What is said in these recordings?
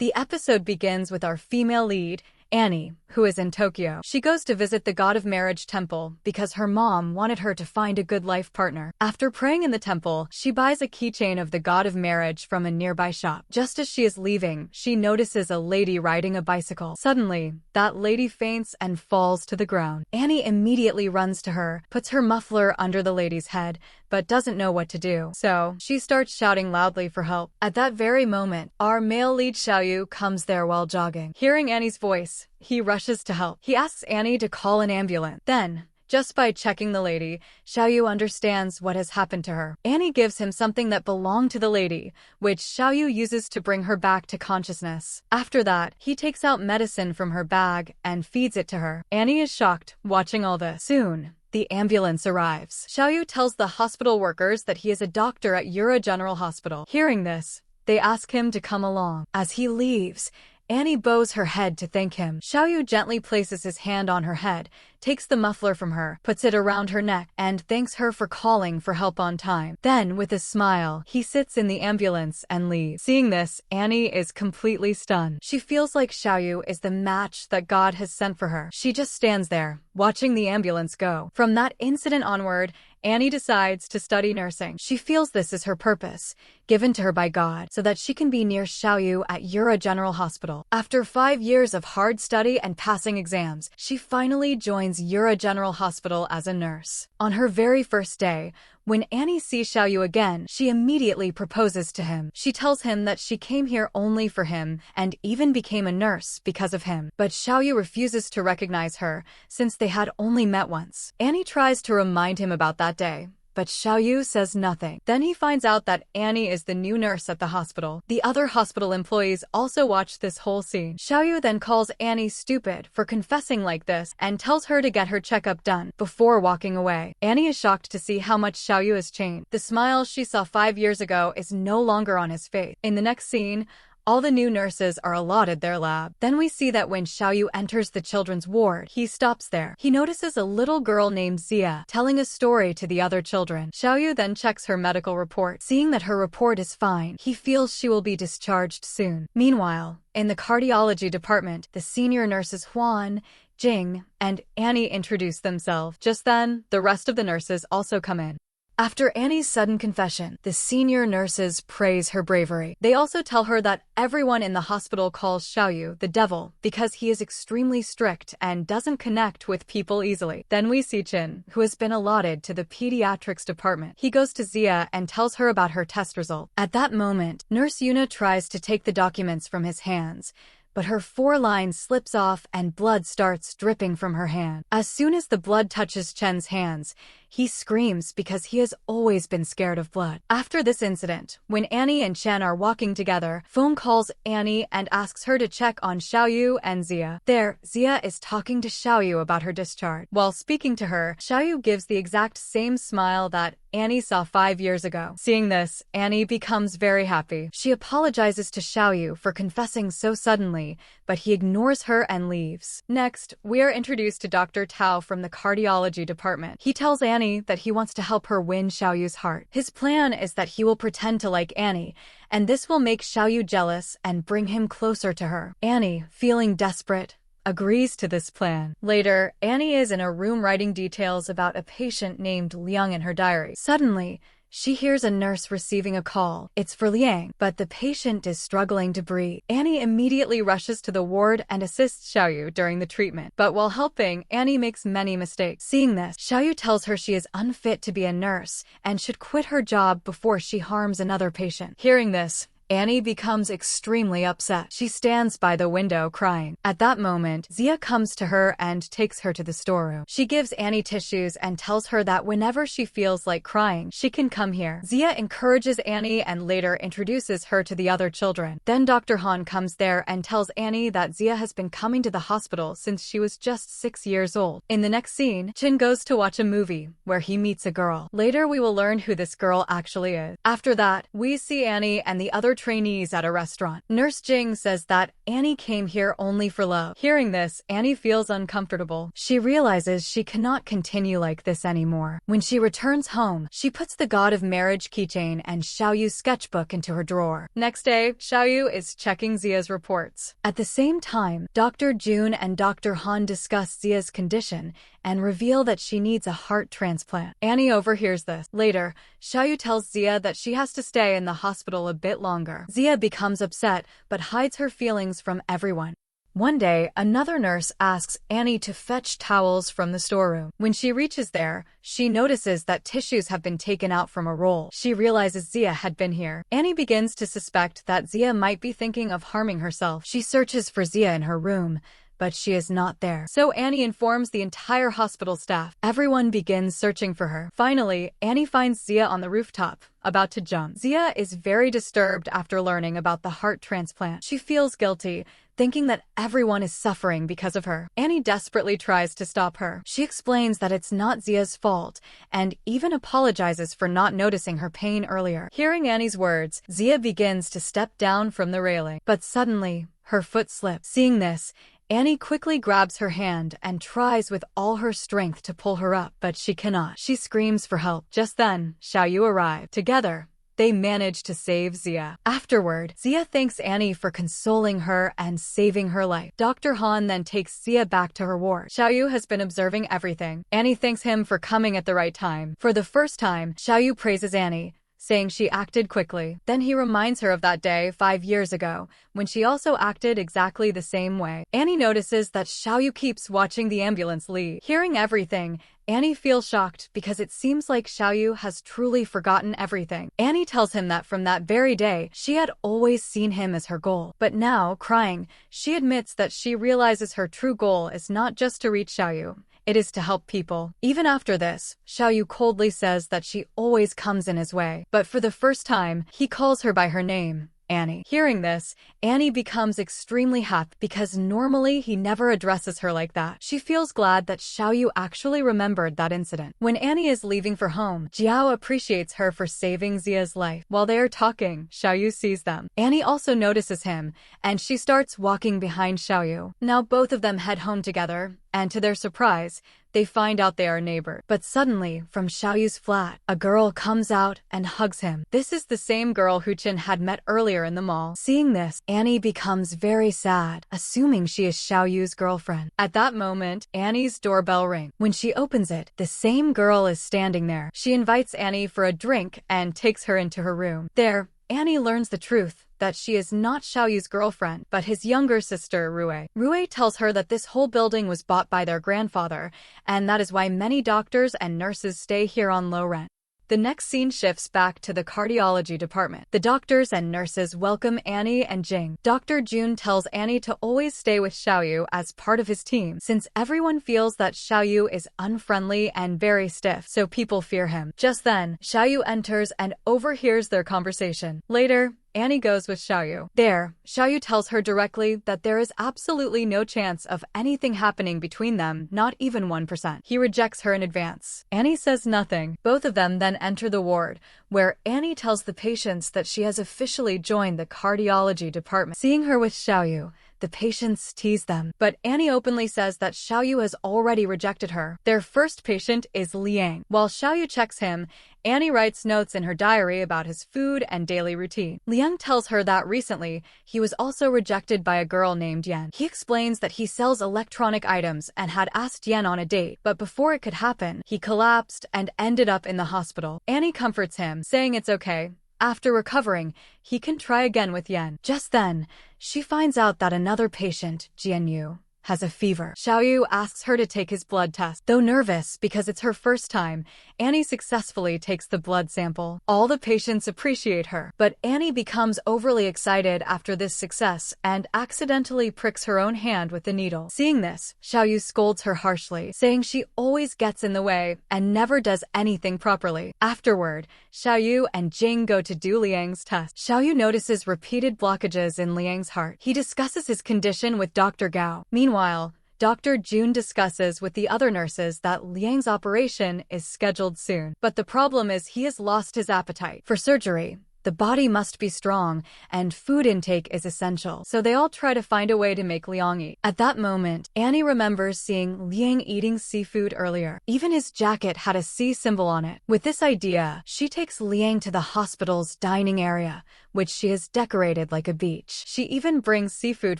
The episode begins with our female lead, Annie, who is in Tokyo. She goes to visit the god of marriage temple because her mom wanted her to find a good life partner. After praying in the temple, she buys a keychain of the god of marriage from a nearby shop. Just as she is leaving, she notices a lady riding a bicycle. Suddenly, that lady faints and falls to the ground. Annie immediately runs to her, puts her muffler under the lady's head, but doesn't know what to do. So, she starts shouting loudly for help. At that very moment, our male lead Xiaoyu comes there while jogging. Hearing Annie's voice, he rushes to help. He asks Annie to call an ambulance. Then, just by checking the lady, Xiaoyu understands what has happened to her. Annie gives him something that belonged to the lady, which Xiaoyu uses to bring her back to consciousness. After that, he takes out medicine from her bag and feeds it to her. Annie is shocked, watching all this. Soon, the ambulance arrives. Xiaoyu tells the hospital workers that he is a doctor at Yura General Hospital. Hearing this, they ask him to come along. As he leaves, Annie bows her head to thank him. Xiaoyu gently places his hand on her head, takes the muffler from her, puts it around her neck, and thanks her for calling for help on time. Then, with a smile, he sits in the ambulance and leaves. Seeing this, Annie is completely stunned. She feels like Xiaoyu is the match that God has sent for her. She just stands there, watching the ambulance go. From that incident onward, Annie decides to study nursing. She feels this is her purpose, given to her by God, so that she can be near Xiaoyu at Yura General Hospital. After 5 years of hard study and passing exams, she finally joins Yura General Hospital as a nurse. On her very first day, when Annie sees Xiaoyu again, she immediately proposes to him. She tells him that she came here only for him and even became a nurse because of him. But Xiaoyu refuses to recognize her since they had only met once. Annie tries to remind him about that day, but Xiaoyu says nothing. Then he finds out that Annie is the new nurse at the hospital. The other hospital employees also watch this whole scene. Xiaoyu then calls Annie stupid for confessing like this and tells her to get her checkup done before walking away. Annie is shocked to see how much Xiaoyu has changed. The smile she saw 5 years ago is no longer on his face. In the next scene, all the new nurses are allotted their lab. Then we see that when Xiaoyu enters the children's ward, he stops there. He notices a little girl named Zia telling a story to the other children. Xiaoyu then checks her medical report. Seeing that her report is fine, he feels she will be discharged soon. Meanwhile, in the cardiology department, the senior nurses Huan, Jing, and Annie introduce themselves. Just then, the rest of the nurses also come in. After Annie's sudden confession, the senior nurses praise her bravery. They also tell her that everyone in the hospital calls Xiaoyu the devil because he is extremely strict and doesn't connect with people easily. Then we see Chin, who has been allotted to the pediatrics department. He goes to Zia and tells her about her test result. At that moment, Nurse Yuna tries to take the documents from his hands, but her foreline slips off and blood starts dripping from her hand. As soon as the blood touches Chen's hands, he screams because he has always been scared of blood. After this incident, when Annie and Chen are walking together, Phone calls Annie and asks her to check on Xiaoyu and Zia. There, Zia is talking to Xiaoyu about her discharge. While speaking to her, Xiaoyu gives the exact same smile that Annie saw 5 years ago. Seeing this, Annie becomes very happy. She apologizes to Xiaoyu for confessing so suddenly, but he ignores her and leaves. Next, we are introduced to Dr. Tao from the cardiology department. He tells Annie that he wants to help her win Xiaoyu's heart. His plan is that he will pretend to like Annie, and this will make Xiaoyu jealous and bring him closer to her. Annie, feeling desperate, agrees to this plan. Later, Annie is in a room writing details about a patient named Liang in her diary. Suddenly, she hears a nurse receiving a call. It's for Liang, but the patient is struggling to breathe. Annie immediately rushes to the ward and assists Xiaoyu during the treatment. But while helping, Annie makes many mistakes. Seeing this, Xiaoyu tells her she is unfit to be a nurse and should quit her job before she harms another patient. Hearing this, Annie becomes extremely upset. She stands by the window crying. At that moment, Zia comes to her and takes her to the storeroom. She gives Annie tissues and tells her that whenever she feels like crying, she can come here. Zia encourages Annie and later introduces her to the other children. Then Dr. Han comes there and tells Annie that Zia has been coming to the hospital since she was just 6 years old. In the next scene, Chin goes to watch a movie where he meets a girl. Later, we will learn who this girl actually is. After that, we see Annie and the other trainees at a restaurant. Nurse Jing says that Annie came here only for love. Hearing this, Annie feels uncomfortable. She realizes she cannot continue like this anymore. When she returns home, she puts the God of Marriage keychain and Xiaoyu's sketchbook into her drawer. Next day, Xiaoyu is checking Zia's reports. At the same time, Dr. Jun and Dr. Han discuss Zia's condition and reveal that she needs a heart transplant. Annie overhears this. Later, Xiaoyu tells Zia that she has to stay in the hospital a bit longer. Zia becomes upset but hides her feelings from everyone. One day, another nurse asks Annie to fetch towels from the storeroom. When she reaches there, she notices that tissues have been taken out from a roll. She realizes Zia had been here. Annie begins to suspect that Zia might be thinking of harming herself. She searches for Zia in her room, but she is not there. So Annie informs the entire hospital staff. Everyone begins searching for her. Finally, Annie finds Zia on the rooftop, about to jump. Zia is very disturbed after learning about the heart transplant. She feels guilty, thinking that everyone is suffering because of her. Annie desperately tries to stop her. She explains that it's not Zia's fault, and even apologizes for not noticing her pain earlier. Hearing Annie's words, Zia begins to step down from the railing. But suddenly, her foot slips. Seeing this, Annie quickly grabs her hand and tries with all her strength to pull her up, but she cannot. She screams for help. Just then, Xiaoyu arrived. Together, they manage to save Zia. Afterward, Zia thanks Annie for consoling her and saving her life. Dr. Han then takes Zia back to her ward. Xiaoyu has been observing everything. Annie thanks him for coming at the right time. For the first time, Xiaoyu praises Annie, saying she acted quickly. Then he reminds her of that day 5 years ago, when she also acted exactly the same way. Annie notices that Xiaoyu keeps watching the ambulance leave. Hearing everything, Annie feels shocked because it seems like Xiaoyu has truly forgotten everything. Annie tells him that from that very day, she had always seen him as her goal. But now, crying, she admits that she realizes her true goal is not just to reach Xiaoyu. It is to help people. Even after this, Xiaoyu coldly says that she always comes in his way. But for the first time, he calls her by her name, Annie. Hearing this, Annie becomes extremely happy because normally he never addresses her like that. She feels glad that Xiaoyu actually remembered that incident. When Annie is leaving for home, Jiao appreciates her for saving Zia's life. While they are talking, Xiaoyu sees them. Annie also notices him, and she starts walking behind Xiaoyu. Now both of them head home together, and to their surprise, they find out they are neighbors. But suddenly, from Xiaoyu's flat, a girl comes out and hugs him. This is the same girl Hu Qin had met earlier in the mall. Seeing this, Annie becomes very sad, assuming she is Xiaoyu's girlfriend. At that moment, Annie's doorbell rings. When she opens it, the same girl is standing there. She invites Annie for a drink and takes her into her room. There, Annie learns the truth, that she is not Xiaoyu's girlfriend, but his younger sister, Rui. Rui tells her that this whole building was bought by their grandfather, and that is why many doctors and nurses stay here on low rent. The next scene shifts back to the cardiology department. The doctors and nurses welcome Annie and Jing. Dr. Jun tells Annie to always stay with Xiaoyu as part of his team, since everyone feels that Xiaoyu is unfriendly and very stiff, so people fear him. Just then, Xiaoyu enters and overhears their conversation. Later, Annie goes with Xiaoyu. There, Xiaoyu tells her directly that there is absolutely no chance of anything happening between them, not even 1%. He rejects her in advance. Annie says nothing. Both of them then enter the ward, where Annie tells the patients that she has officially joined the cardiology department. Seeing her with Xiaoyu, the patients tease them, but Annie openly says that Xiaoyu has already rejected her. Their first patient is Liang. While Xiaoyu checks him, Annie writes notes in her diary about his food and daily routine. Liang tells her that recently, he was also rejected by a girl named Yan. He explains that he sells electronic items and had asked Yan on a date, but before it could happen, he collapsed and ended up in the hospital. Annie comforts him, saying it's okay. After recovering, he can try again with Yan. Just then, she finds out that another patient, Jianyu, has a fever. Xiaoyu asks her to take his blood test. Though nervous because it's her first time, Annie successfully takes the blood sample. All the patients appreciate her, but Annie becomes overly excited after this success and accidentally pricks her own hand with the needle. Seeing this, Xiaoyu scolds her harshly, saying she always gets in the way and never does anything properly. Afterward, Xiaoyu and Jing go to do Liang's test. Xiaoyu notices repeated blockages in Liang's heart. He discusses his condition with Dr. Gao. Meanwhile, Dr. Jun discusses with the other nurses that Liang's operation is scheduled soon. But the problem is he has lost his appetite. For surgery, The body must be strong, and food intake is essential. So they all try to find a way to make Liang eat. At that moment, Annie remembers seeing Liang eating seafood earlier. Even his jacket had a sea symbol on it. With this idea, she takes Liang to the hospital's dining area, which she has decorated like a beach. She even brings seafood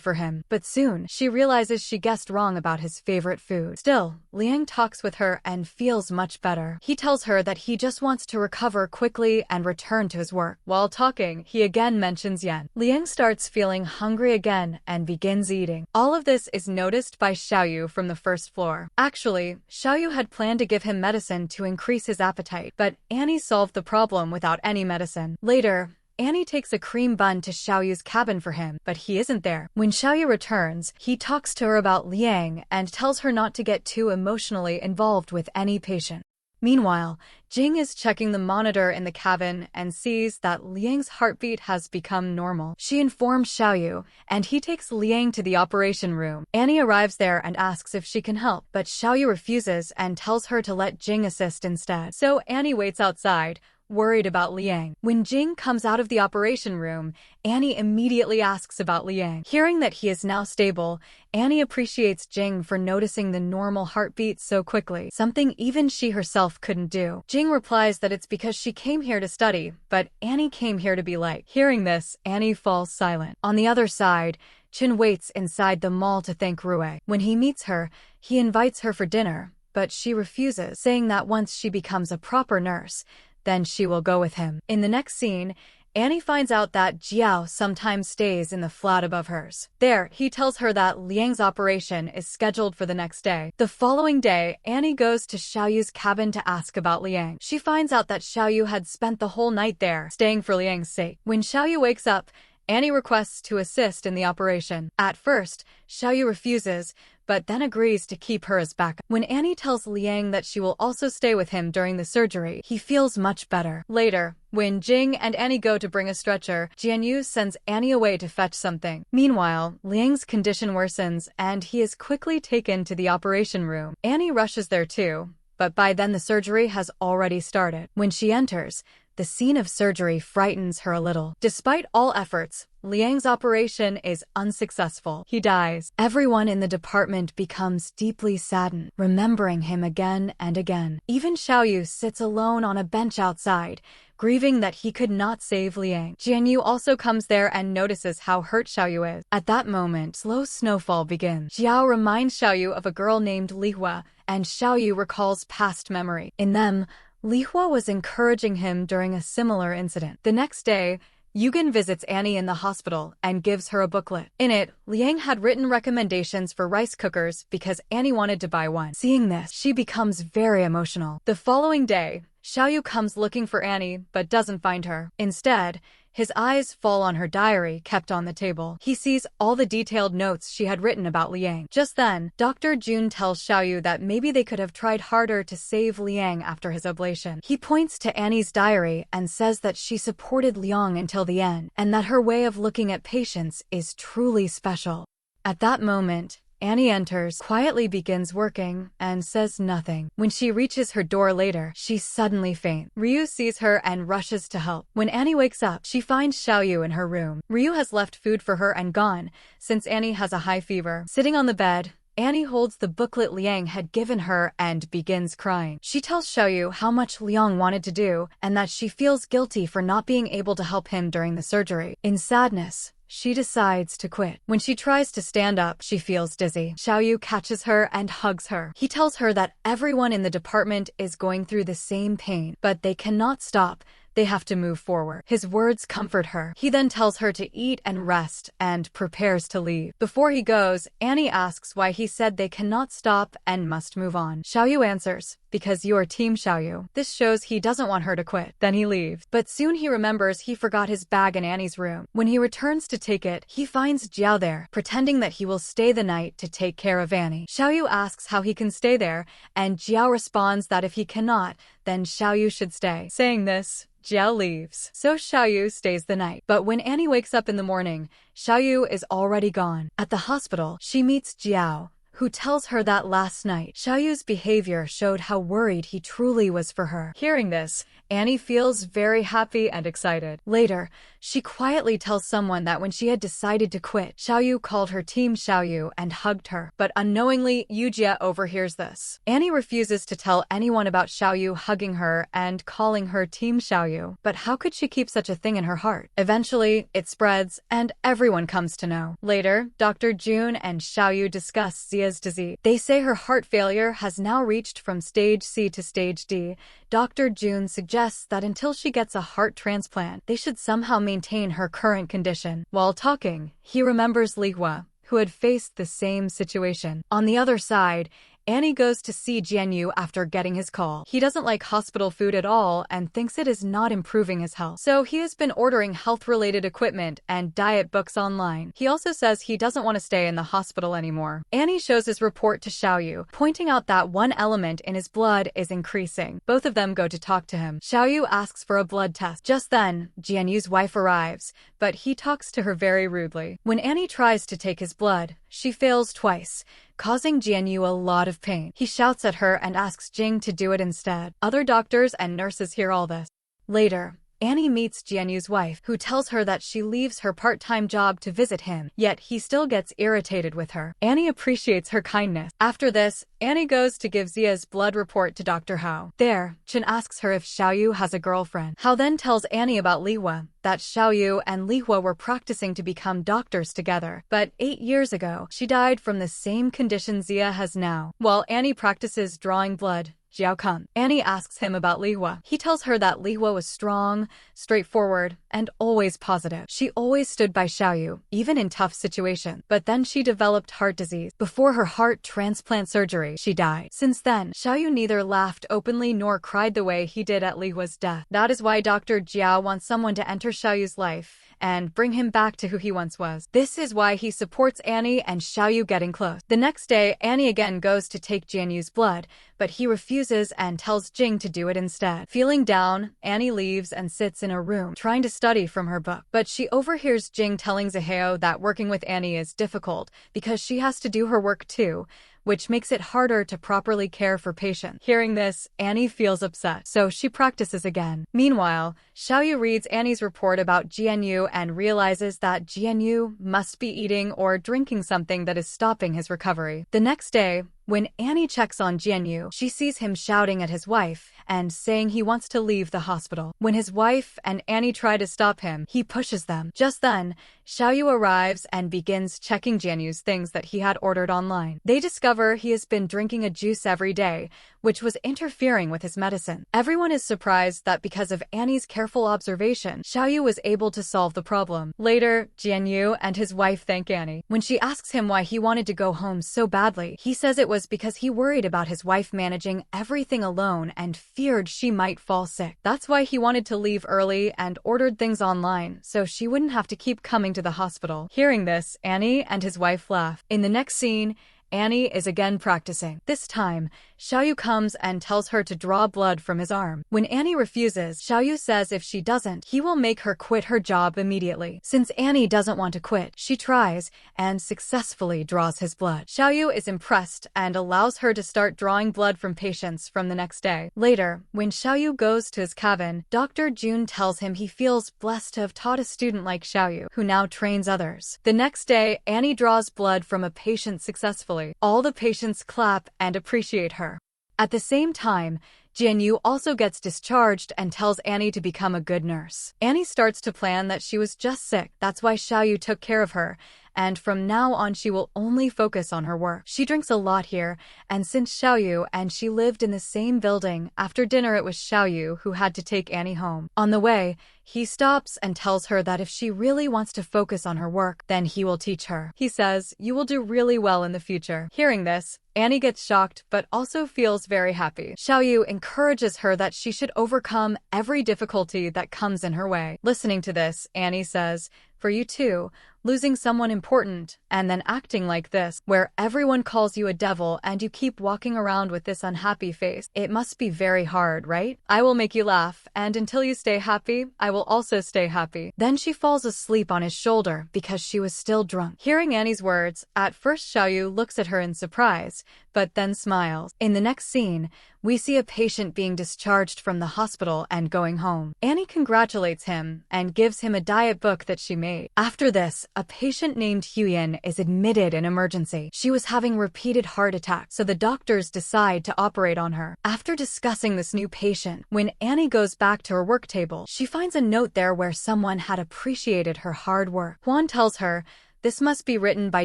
for him, but soon she realizes she guessed wrong about his favorite food. Still, Liang talks with her and feels much better. He tells her that he just wants to recover quickly and return to his work. While talking, he again mentions Yen. Liang starts feeling hungry again and begins eating. All of this is noticed by Xiaoyu from the first floor. Actually, Xiaoyu had planned to give him medicine to increase his appetite, but Annie solved the problem without any medicine. Later, Annie takes a cream bun to Xiaoyu's cabin for him, but he isn't there. When Xiaoyu returns, he talks to her about Liang and tells her not to get too emotionally involved with any patient. Meanwhile, Jing is checking the monitor in the cabin and sees that Liang's heartbeat has become normal. She informs Xiaoyu, and he takes Liang to the operation room. Annie arrives there and asks if she can help, but Xiaoyu refuses and tells her to let Jing assist instead. So Annie waits outside, worried about Liang. When Jing comes out of the operation room, Annie immediately asks about Liang. Hearing that he is now stable, Annie appreciates Jing for noticing the normal heartbeat so quickly, something even she herself couldn't do. Jing replies that it's because she came here to study, but Annie came here to be liked. Hearing this, Annie falls silent. On the other side, Chin waits inside the mall to thank Rue. When he meets her, he invites her for dinner, but she refuses, saying that once she becomes a proper nurse, then she will go with him. In the next scene, Annie finds out that Jiao sometimes stays in the flat above hers. There, he tells her that Liang's operation is scheduled for the next day. The following day, Annie goes to Xiaoyu's cabin to ask about Liang. She finds out that Xiaoyu had spent the whole night there, staying for Liang's sake. When Xiaoyu wakes up, Annie requests to assist in the operation. At first, Xiaoyu refuses, but then agrees to keep her as backup. When Annie tells Liang that she will also stay with him during the surgery, he feels much better. Later, when Jing and Annie go to bring a stretcher, Jianyu sends Annie away to fetch something. Meanwhile, Liang's condition worsens and he is quickly taken to the operation room. Annie rushes there too, but by then the surgery has already started. When she enters, the scene of surgery frightens her a little. Despite all efforts, Liang's operation is unsuccessful. He dies. Everyone in the department becomes deeply saddened, remembering him again and again. Even Xiaoyu sits alone on a bench outside, grieving that he could not save Liang. Jianyu also comes there and notices how hurt Xiaoyu is. At that moment, slow snowfall begins. Jiao reminds Xiaoyu of a girl named Lihua, and Xiaoyu recalls past memory. In them, Lihua was encouraging him during a similar incident. The next day, Yugen visits Annie in the hospital and gives her a booklet. In it, Liang had written recommendations for rice cookers because Annie wanted to buy one. Seeing this, she becomes very emotional. The following day, Xiaoyu comes looking for Annie but doesn't find her. Instead, his eyes fall on her diary kept on the table. He sees all the detailed notes she had written about Liang. Just then, Dr. Jun tells Xiaoyu that maybe they could have tried harder to save Liang after his ablation. He points to Annie's diary and says that she supported Liang until the end, and that her way of looking at patients is truly special. At that moment, Annie enters, quietly begins working, and says nothing. When she reaches her door later, she suddenly faints. Ryu sees her and rushes to help. When Annie wakes up, she finds Xiaoyu in her room. Ryu has left food for her and gone, since Annie has a high fever. Sitting on the bed, Annie holds the booklet Liang had given her and begins crying. She tells Xiaoyu how much Liang wanted to do, and that she feels guilty for not being able to help him during the surgery. In sadness, she decides to quit. When she tries to stand up, she feels dizzy. Xiaoyu catches her and hugs her. He tells her that everyone in the department is going through the same pain, but they cannot stop. They have to move forward. His words comfort her. He then tells her to eat and rest and prepares to leave. Before he goes, Annie asks why he said they cannot stop and must move on. Xiaoyu answers, "Because you're Team Xiaoyu." This shows he doesn't want her to quit. Then he leaves. But soon he remembers he forgot his bag in Annie's room. When he returns to take it, he finds Jiao there, pretending that he will stay the night to take care of Annie. Xiaoyu asks how he can stay there, and Jiao responds that if he cannot, then Xiaoyu should stay. Saying this, Jiao leaves. So Xiaoyu stays the night. But when Annie wakes up in the morning, Xiaoyu is already gone. At the hospital, she meets Jiao, who tells her that last night, Xiaoyu's behavior showed how worried he truly was for her. Hearing this, Annie feels very happy and excited. Later, she quietly tells someone that when she had decided to quit, Xiaoyu called her Team Xiaoyu and hugged her. But unknowingly, Yujia overhears this. Annie refuses to tell anyone about Xiaoyu hugging her and calling her Team Xiaoyu. But how could she keep such a thing in her heart? Eventually, it spreads, and everyone comes to know. Later, Dr. Jun and Xiaoyu discuss Zia's disease. They say her heart failure has now reached from stage C to stage D. Dr. Jun suggests that until she gets a heart transplant, they should somehow maintain her current condition. While talking, he remembers Li Hua, who had faced the same situation. On the other side, Annie goes to see Jianyu after getting his call. He doesn't like hospital food at all and thinks it is not improving his health. So he has been ordering health-related equipment and diet books online. He also says he doesn't want to stay in the hospital anymore. Annie shows his report to Xiaoyu, pointing out that one element in his blood is increasing. Both of them go to talk to him. Xiaoyu asks for a blood test. Just then, Jianyu's wife arrives, but he talks to her very rudely. When Annie tries to take his blood, she fails twice, causing Jianyu a lot of pain. He shouts at her and asks Jing to do it instead. Other doctors and nurses hear all this. Later, Annie meets Jianyu's wife, who tells her that she leaves her part-time job to visit him, yet he still gets irritated with her. Annie appreciates her kindness. After this, Annie goes to give Zia's blood report to Dr. Hao. There, Chen asks her if Xiaoyu has a girlfriend. Hao then tells Annie about Li Hua, that Xiaoyu and Li Hua were practicing to become doctors together. But 8 years ago, she died from the same condition Zia has now. While Annie practices drawing blood, Jiao Kun. Annie asks him about Li Hua. He tells her that Li Hua was strong, straightforward, and always positive. She always stood by Xiaoyu, even in tough situations. But then she developed heart disease. Before her heart transplant surgery, she died. Since then, Xiaoyu neither laughed openly nor cried the way he did at Li Hua's death. That is why Dr. Jiao wants someone to enter Xiaoyu's life and bring him back to who he once was. This is why he supports Annie and Xiaoyu getting close. The next day, Annie again goes to take Jianyu's blood, but he refuses and tells Jing to do it instead. Feeling down, Annie leaves and sits in a room, trying to study from her book. But she overhears Jing telling Zaheo that working with Annie is difficult because she has to do her work too, which makes it harder to properly care for patients. Hearing this, Annie feels upset, so she practices again. Meanwhile, Xiaoyu reads Annie's report about Jianyu and realizes that Jianyu must be eating or drinking something that is stopping his recovery. The next day, when Annie checks on Jianyu, she sees him shouting at his wife and saying he wants to leave the hospital. When his wife and Annie try to stop him, he pushes them. Just then, Xiaoyu arrives and begins checking Jianyu's things that he had ordered online. They discover he has been drinking a juice every day, which was interfering with his medicine. Everyone is surprised that because of Annie's careful observation, Xiaoyu was able to solve the problem. Later, Jianyu and his wife thank Annie. When she asks him why he wanted to go home so badly, he says it was because he worried about his wife managing everything alone and feared she might fall sick. That's why he wanted to leave early and ordered things online, so she wouldn't have to keep coming to the hospital. Hearing this, Annie and his wife laugh. In the next scene, Annie is again practicing. This time, Xiaoyu comes and tells her to draw blood from his arm. When Annie refuses, Xiaoyu says if she doesn't, he will make her quit her job immediately. Since Annie doesn't want to quit, she tries and successfully draws his blood. Xiaoyu is impressed and allows her to start drawing blood from patients from the next day. Later, when Xiaoyu goes to his cabin, Dr. Jun tells him he feels blessed to have taught a student like Xiaoyu, who now trains others. The next day, Annie draws blood from a patient successfully. All the patients clap and appreciate her. At the same time, Jianyu also gets discharged and tells Annie to become a good nurse. Annie starts to plan that she was just sick. That's why Xiaoyu took care of her, and from now on she will only focus on her work. She drinks a lot here, and since Xiaoyu and she lived in the same building, after dinner it was Xiaoyu who had to take Annie home. On the way, he stops and tells her that if she really wants to focus on her work, then he will teach her. He says, "You will do really well in the future." Hearing this, Annie gets shocked but also feels very happy. Xiaoyu encourages her that she should overcome every difficulty that comes in her way. Listening to this, Annie says, "For you too, losing someone important and then acting like this, where everyone calls you a devil and you keep walking around with this unhappy face. It must be very hard, right? I will make you laugh, and until you stay happy, I will also stay happy. Then she falls asleep on his shoulder because she was still drunk. Hearing Annie's words, at first Xiaoyu looks at her in surprise, but then smiles. In the next scene, we see a patient being discharged from the hospital and going home. Annie congratulates him and gives him a diet book that she made. After this, a patient named Huyen is admitted in emergency. She was having repeated heart attacks, so the doctors decide to operate on her. After discussing this new patient, when Annie goes back to her work table, she finds a note there where someone had appreciated her hard work. Juan tells her, "This must be written by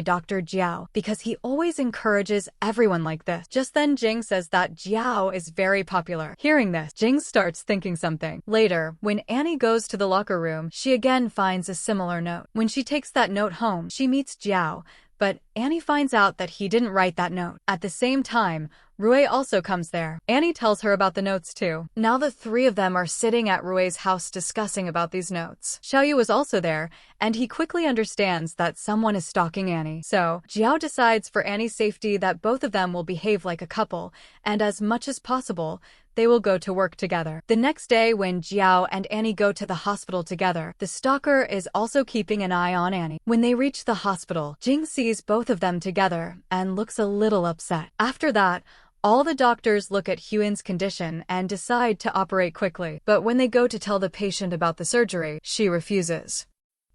Dr. Jiao because he always encourages everyone like this." Just then Jing says that Jiao is very popular. Hearing this, Jing starts thinking something. Later, when Annie goes to the locker room, she again finds a similar note. When she takes that note home, she meets Jiao, but Annie finds out that he didn't write that note. At the same time, Rui also comes there. Annie tells her about the notes too. Now the three of them are sitting at Rui's house discussing about these notes. Xiaoyu was also there, and he quickly understands that someone is stalking Annie. So, Jiao decides for Annie's safety that both of them will behave like a couple, and as much as possible, they will go to work together. The next day, when Jiao and Annie go to the hospital together, the stalker is also keeping an eye on Annie. When they reach the hospital, Jing sees both of them together and looks a little upset. After that, all the doctors look at Huyen's condition and decide to operate quickly. But when they go to tell the patient about the surgery, she refuses.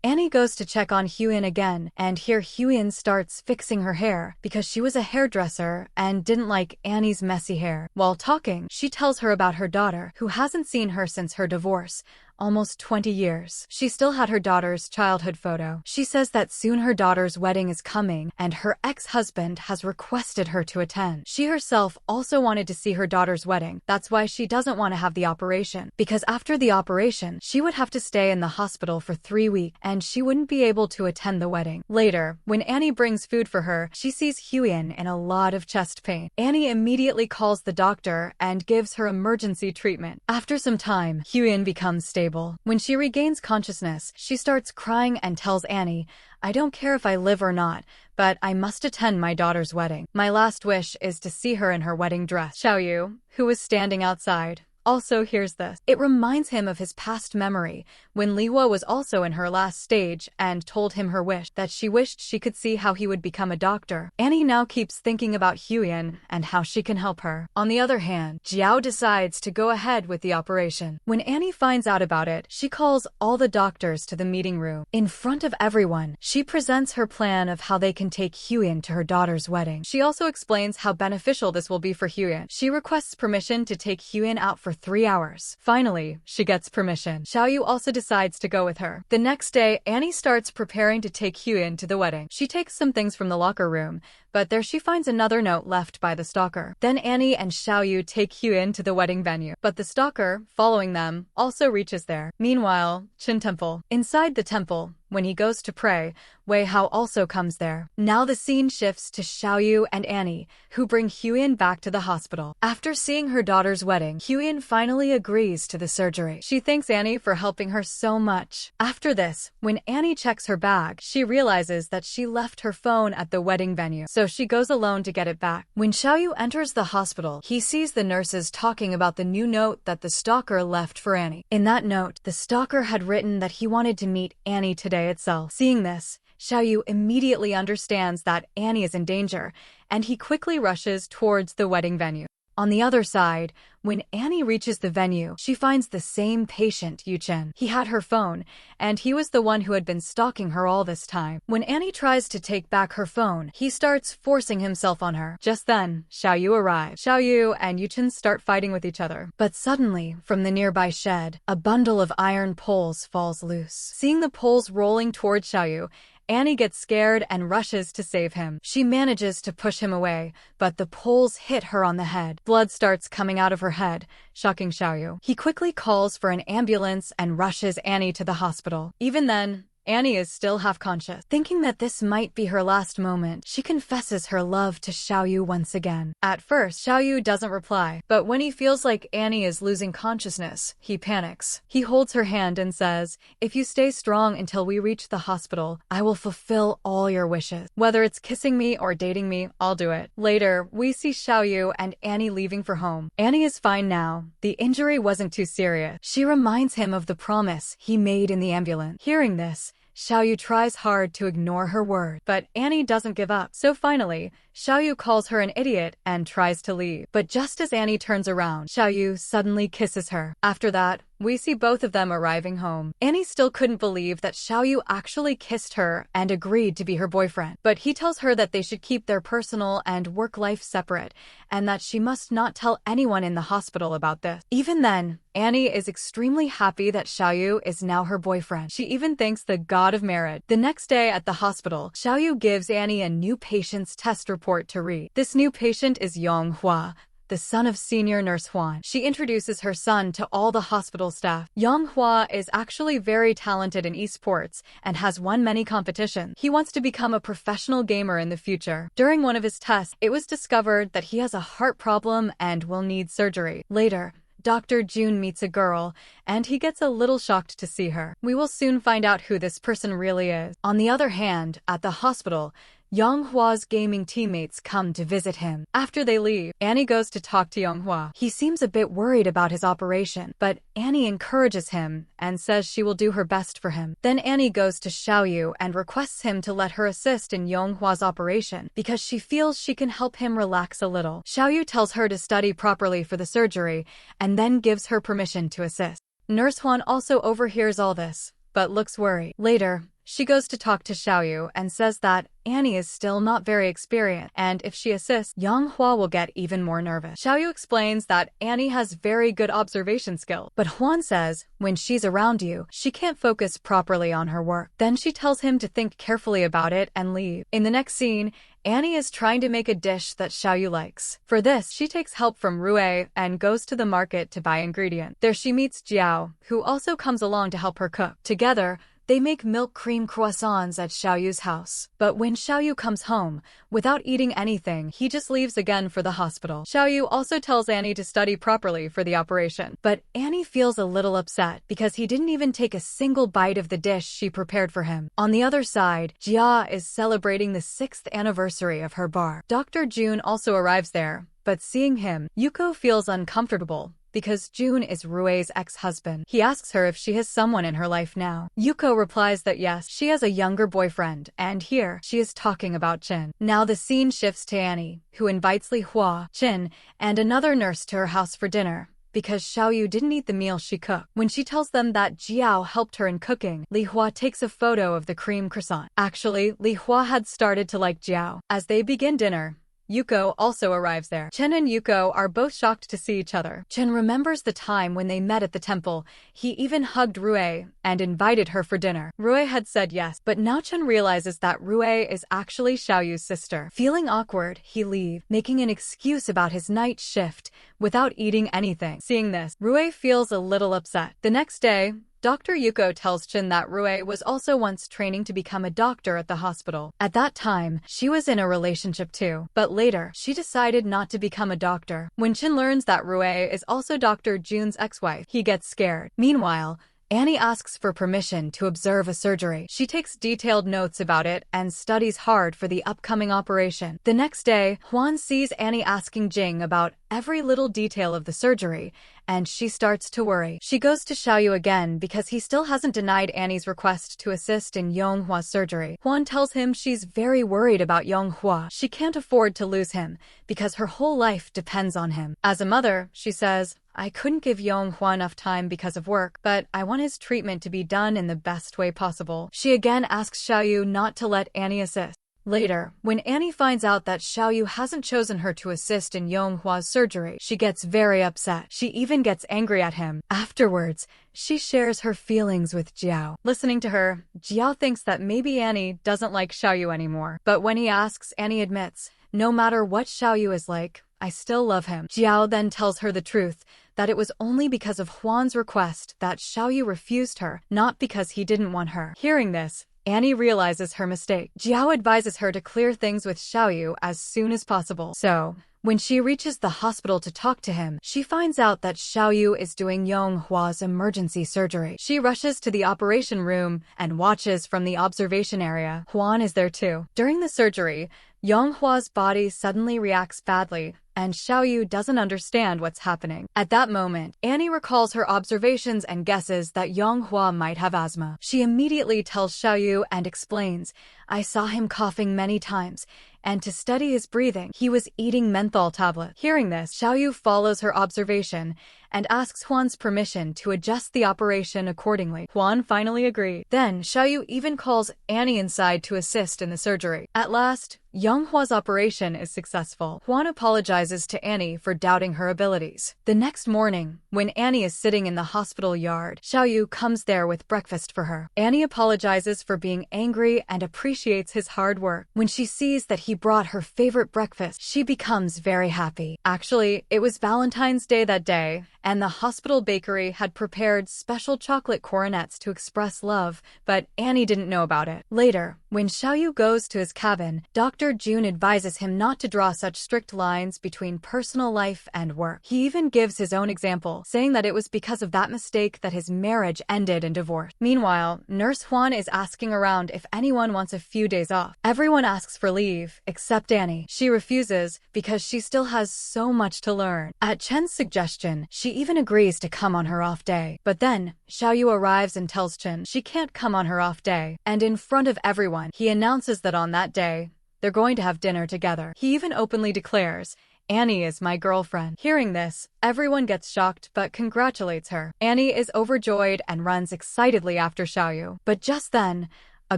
Annie goes to check on Huyen again, and here Huyen starts fixing her hair because she was a hairdresser and didn't like Annie's messy hair. While talking, she tells her about her daughter, who hasn't seen her since her divorce, almost 20 years. She still had her daughter's childhood photo. She says that soon her daughter's wedding is coming and her ex-husband has requested her to attend. She herself also wanted to see her daughter's wedding. That's why she doesn't want to have the operation, because after the operation, she would have to stay in the hospital for 3 weeks and she wouldn't be able to attend the wedding. Later, when Annie brings food for her, she sees Huyen in a lot of chest pain. Annie immediately calls the doctor and gives her emergency treatment. After some time, Huyen becomes stable. When she regains consciousness, she starts crying and tells Annie, "I don't care if I live or not, but I must attend my daughter's wedding. My last wish is to see her in her wedding dress." Xiaoyu, who was standing outside, also hears this. It reminds him of his past memory, when Liwa was also in her last stage and told him her wish, that she wished she could see how he would become a doctor. Annie now keeps thinking about Huyen and how she can help her. On the other hand, Jiao decides to go ahead with the operation. When Annie finds out about it, she calls all the doctors to the meeting room. In front of everyone, she presents her plan of how they can take Huyen to her daughter's wedding. She also explains how beneficial this will be for Huyen. She requests permission to take Huyen out for 3 hours. Finally, she gets permission. Xiaoyu also decides to go with her. The next day, Annie starts preparing to take Huyen to the wedding. She takes some things from the locker room, but there she finds another note left by the stalker. Then Annie and Xiaoyu take Huyen to the wedding venue, but the stalker, following them, also reaches there. Meanwhile, Qin Temple. Inside the temple, when he goes to pray, Wei Hao also comes there. Now the scene shifts to Xiaoyu and Annie, who bring Huyen back to the hospital. After seeing her daughter's wedding, Huyen finally agrees to the surgery. She thanks Annie for helping her so much. After this, when Annie checks her bag, she realizes that she left her phone at the wedding venue, so she goes alone to get it back. When Xiaoyu enters the hospital, he sees the nurses talking about the new note that the stalker left for Annie. In that note, the stalker had written that he wanted to meet Annie today itself. Seeing this, Xiaoyu immediately understands that Annie is in danger, and he quickly rushes towards the wedding venue. On the other side, when Annie reaches the venue, she finds the same patient, Yu Chen. He had her phone, and he was the one who had been stalking her all this time. When Annie tries to take back her phone, he starts forcing himself on her. Just then, Xiaoyu arrives. Xiaoyu and Yu Chen start fighting with each other. But suddenly, from the nearby shed, a bundle of iron poles falls loose. Seeing the poles rolling towards Xiaoyu, Annie gets scared and rushes to save him. She manages to push him away, but the poles hit her on the head. Blood starts coming out of her head, shocking Xiaoyu. He quickly calls for an ambulance and rushes Annie to the hospital. Even then, Annie is still half conscious. Thinking that this might be her last moment, she confesses her love to Xiaoyu once again. At first, Xiaoyu doesn't reply, but when he feels like Annie is losing consciousness, he panics. He holds her hand and says, "If you stay strong until we reach the hospital, I will fulfill all your wishes. Whether it's kissing me or dating me, I'll do it." Later, we see Xiaoyu and Annie leaving for home. Annie is fine now. The injury wasn't too serious. She reminds him of the promise he made in the ambulance. Hearing this, Xiaoyu tries hard to ignore her word, but Annie doesn't give up. So finally, Xiaoyu calls her an idiot and tries to leave. But just as Annie turns around, Xiaoyu suddenly kisses her. After that, we see both of them arriving home. Annie still couldn't believe that Xiaoyu actually kissed her and agreed to be her boyfriend. But he tells her that they should keep their personal and work life separate, and that she must not tell anyone in the hospital about this. Even then, Annie is extremely happy that Xiaoyu is now her boyfriend. She even thanks the god of marriage. The next day at the hospital, Xiaoyu gives Annie a new patient's test report to read. This new patient is Yonghua, the son of senior nurse Huan. She introduces her son to all the hospital staff. Yonghua is actually very talented in esports and has won many competitions. He wants to become a professional gamer in the future. During one of his tests, it was discovered that he has a heart problem and will need surgery. Later, Dr. Jun meets a girl, and he gets a little shocked to see her. We will soon find out who this person really is. On the other hand, at the hospital, Yonghua's gaming teammates come to visit him. After they leave, Annie goes to talk to Yonghua. He seems a bit worried about his operation, but Annie encourages him and says she will do her best for him. Then Annie goes to Xiaoyu and requests him to let her assist in Yonghua's operation because she feels she can help him relax a little. Xiaoyu tells her to study properly for the surgery and then gives her permission to assist. Nurse Huan also overhears all this, but looks worried. Later, she goes to talk to Xiaoyu and says that Annie is still not very experienced, and if she assists, Yonghua will get even more nervous. Xiaoyu explains that Annie has very good observation skill, but Huan says when she's around you, she can't focus properly on her work. Then she tells him to think carefully about it and leave. In the next scene, Annie is trying to make a dish that Xiaoyu likes. For this, she takes help from Rui and goes to the market to buy ingredients. There she meets Jiao, who also comes along to help her cook. Together, they make milk cream croissants at Xiaoyu's house. But when Xiaoyu comes home, without eating anything, he just leaves again for the hospital. Xiaoyu also tells Annie to study properly for the operation. But Annie feels a little upset because he didn't even take a single bite of the dish she prepared for him. On the other side, Jia is celebrating the 6th anniversary of her bar. Dr. Jun also arrives there, but seeing him, Yuko feels uncomfortable because Jun is Rue's ex-husband. He asks her if she has someone in her life now. Yuko replies that yes, she has a younger boyfriend, and here, she is talking about Chin. Now the scene shifts to Annie, who invites Li Hua, Chin, and another nurse to her house for dinner, because Xiaoyu didn't eat the meal she cooked. When she tells them that Jiao helped her in cooking, Li Hua takes a photo of the cream croissant. Actually, Li Hua had started to like Jiao. As they begin dinner, Yuko also arrives there. Chen and Yuko are both shocked to see each other. Chen remembers the time when they met at the temple. He even hugged Rui and invited her for dinner. Rui had said yes, but now Chen realizes that Rui is actually Xiaoyu's sister. Feeling awkward, he leaves, making an excuse about his night shift without eating anything. Seeing this, Rui feels a little upset. The next day, Dr. Yuko tells Chin that Rui was also once training to become a doctor at the hospital. At that time, she was in a relationship too, but later, she decided not to become a doctor. When Chin learns that Rui is also Dr. Jun's ex-wife, he gets scared. Meanwhile, Annie asks for permission to observe a surgery. She takes detailed notes about it and studies hard for the upcoming operation. The next day, Huan sees Annie asking Jing about every little detail of the surgery, and she starts to worry. She goes to Xiaoyu again because he still hasn't denied Annie's request to assist in Yonghua's surgery. Huan tells him she's very worried about Yonghua. She can't afford to lose him because her whole life depends on him. As a mother, she says, I couldn't give Yonghua enough time because of work, but I want his treatment to be done in the best way possible. She again asks Xiaoyu not to let Annie assist. Later, when Annie finds out that Xiaoyu hasn't chosen her to assist in Yonghua's surgery, she gets very upset. She even gets angry at him. Afterwards, she shares her feelings with Jiao. Listening to her, Jiao thinks that maybe Annie doesn't like Xiaoyu anymore. But when he asks, Annie admits, no matter what Xiaoyu is like, I still love him. Jiao then tells her the truth, that it was only because of Huan's request that Xiaoyu refused her, not because he didn't want her. Hearing this, Annie realizes her mistake. Jiao advises her to clear things with Xiaoyu as soon as possible. So, when she reaches the hospital to talk to him, she finds out that Xiaoyu is doing Yonghua's emergency surgery. She rushes to the operation room and watches from the observation area. Huan is there too. During the surgery, Yonghua's body suddenly reacts badly, and Xiaoyu doesn't understand what's happening. At that moment, Annie recalls her observations and guesses that Yonghua might have asthma. She immediately tells Xiaoyu and explains, I saw him coughing many times, and to study his breathing, he was eating menthol tablets. Hearing this, Xiaoyu follows her observation and asks Huan's permission to adjust the operation accordingly. Huan finally agreed. Then, Xiaoyu even calls Annie inside to assist in the surgery. At last, Yonghua's operation is successful. Huan apologizes to Annie for doubting her abilities. The next morning, when Annie is sitting in the hospital yard, Xiaoyu comes there with breakfast for her. Annie apologizes for being angry and appreciates his hard work. When she sees that he brought her favorite breakfast, she becomes very happy. Actually, it was Valentine's Day that day, and the hospital bakery had prepared special chocolate coronets to express love, but Annie didn't know about it. Later, when Xiaoyu goes to his cabin, Dr. Jun advises him not to draw such strict lines between personal life and work. He even gives his own example, saying that it was because of that mistake that his marriage ended in divorce. Meanwhile, Nurse Huan is asking around if anyone wants a few days off. Everyone asks for leave, except Annie. She refuses because she still has so much to learn. At Chen's suggestion, she even agrees to come on her off day. But then, Xiaoyu arrives and tells Chen she can't come on her off day, and in front of everyone, he announces that on that day, they're going to have dinner together. He even openly declares, Annie is my girlfriend. Hearing this, everyone gets shocked but congratulates her. Annie is overjoyed and runs excitedly after Xiaoyu. But just then, a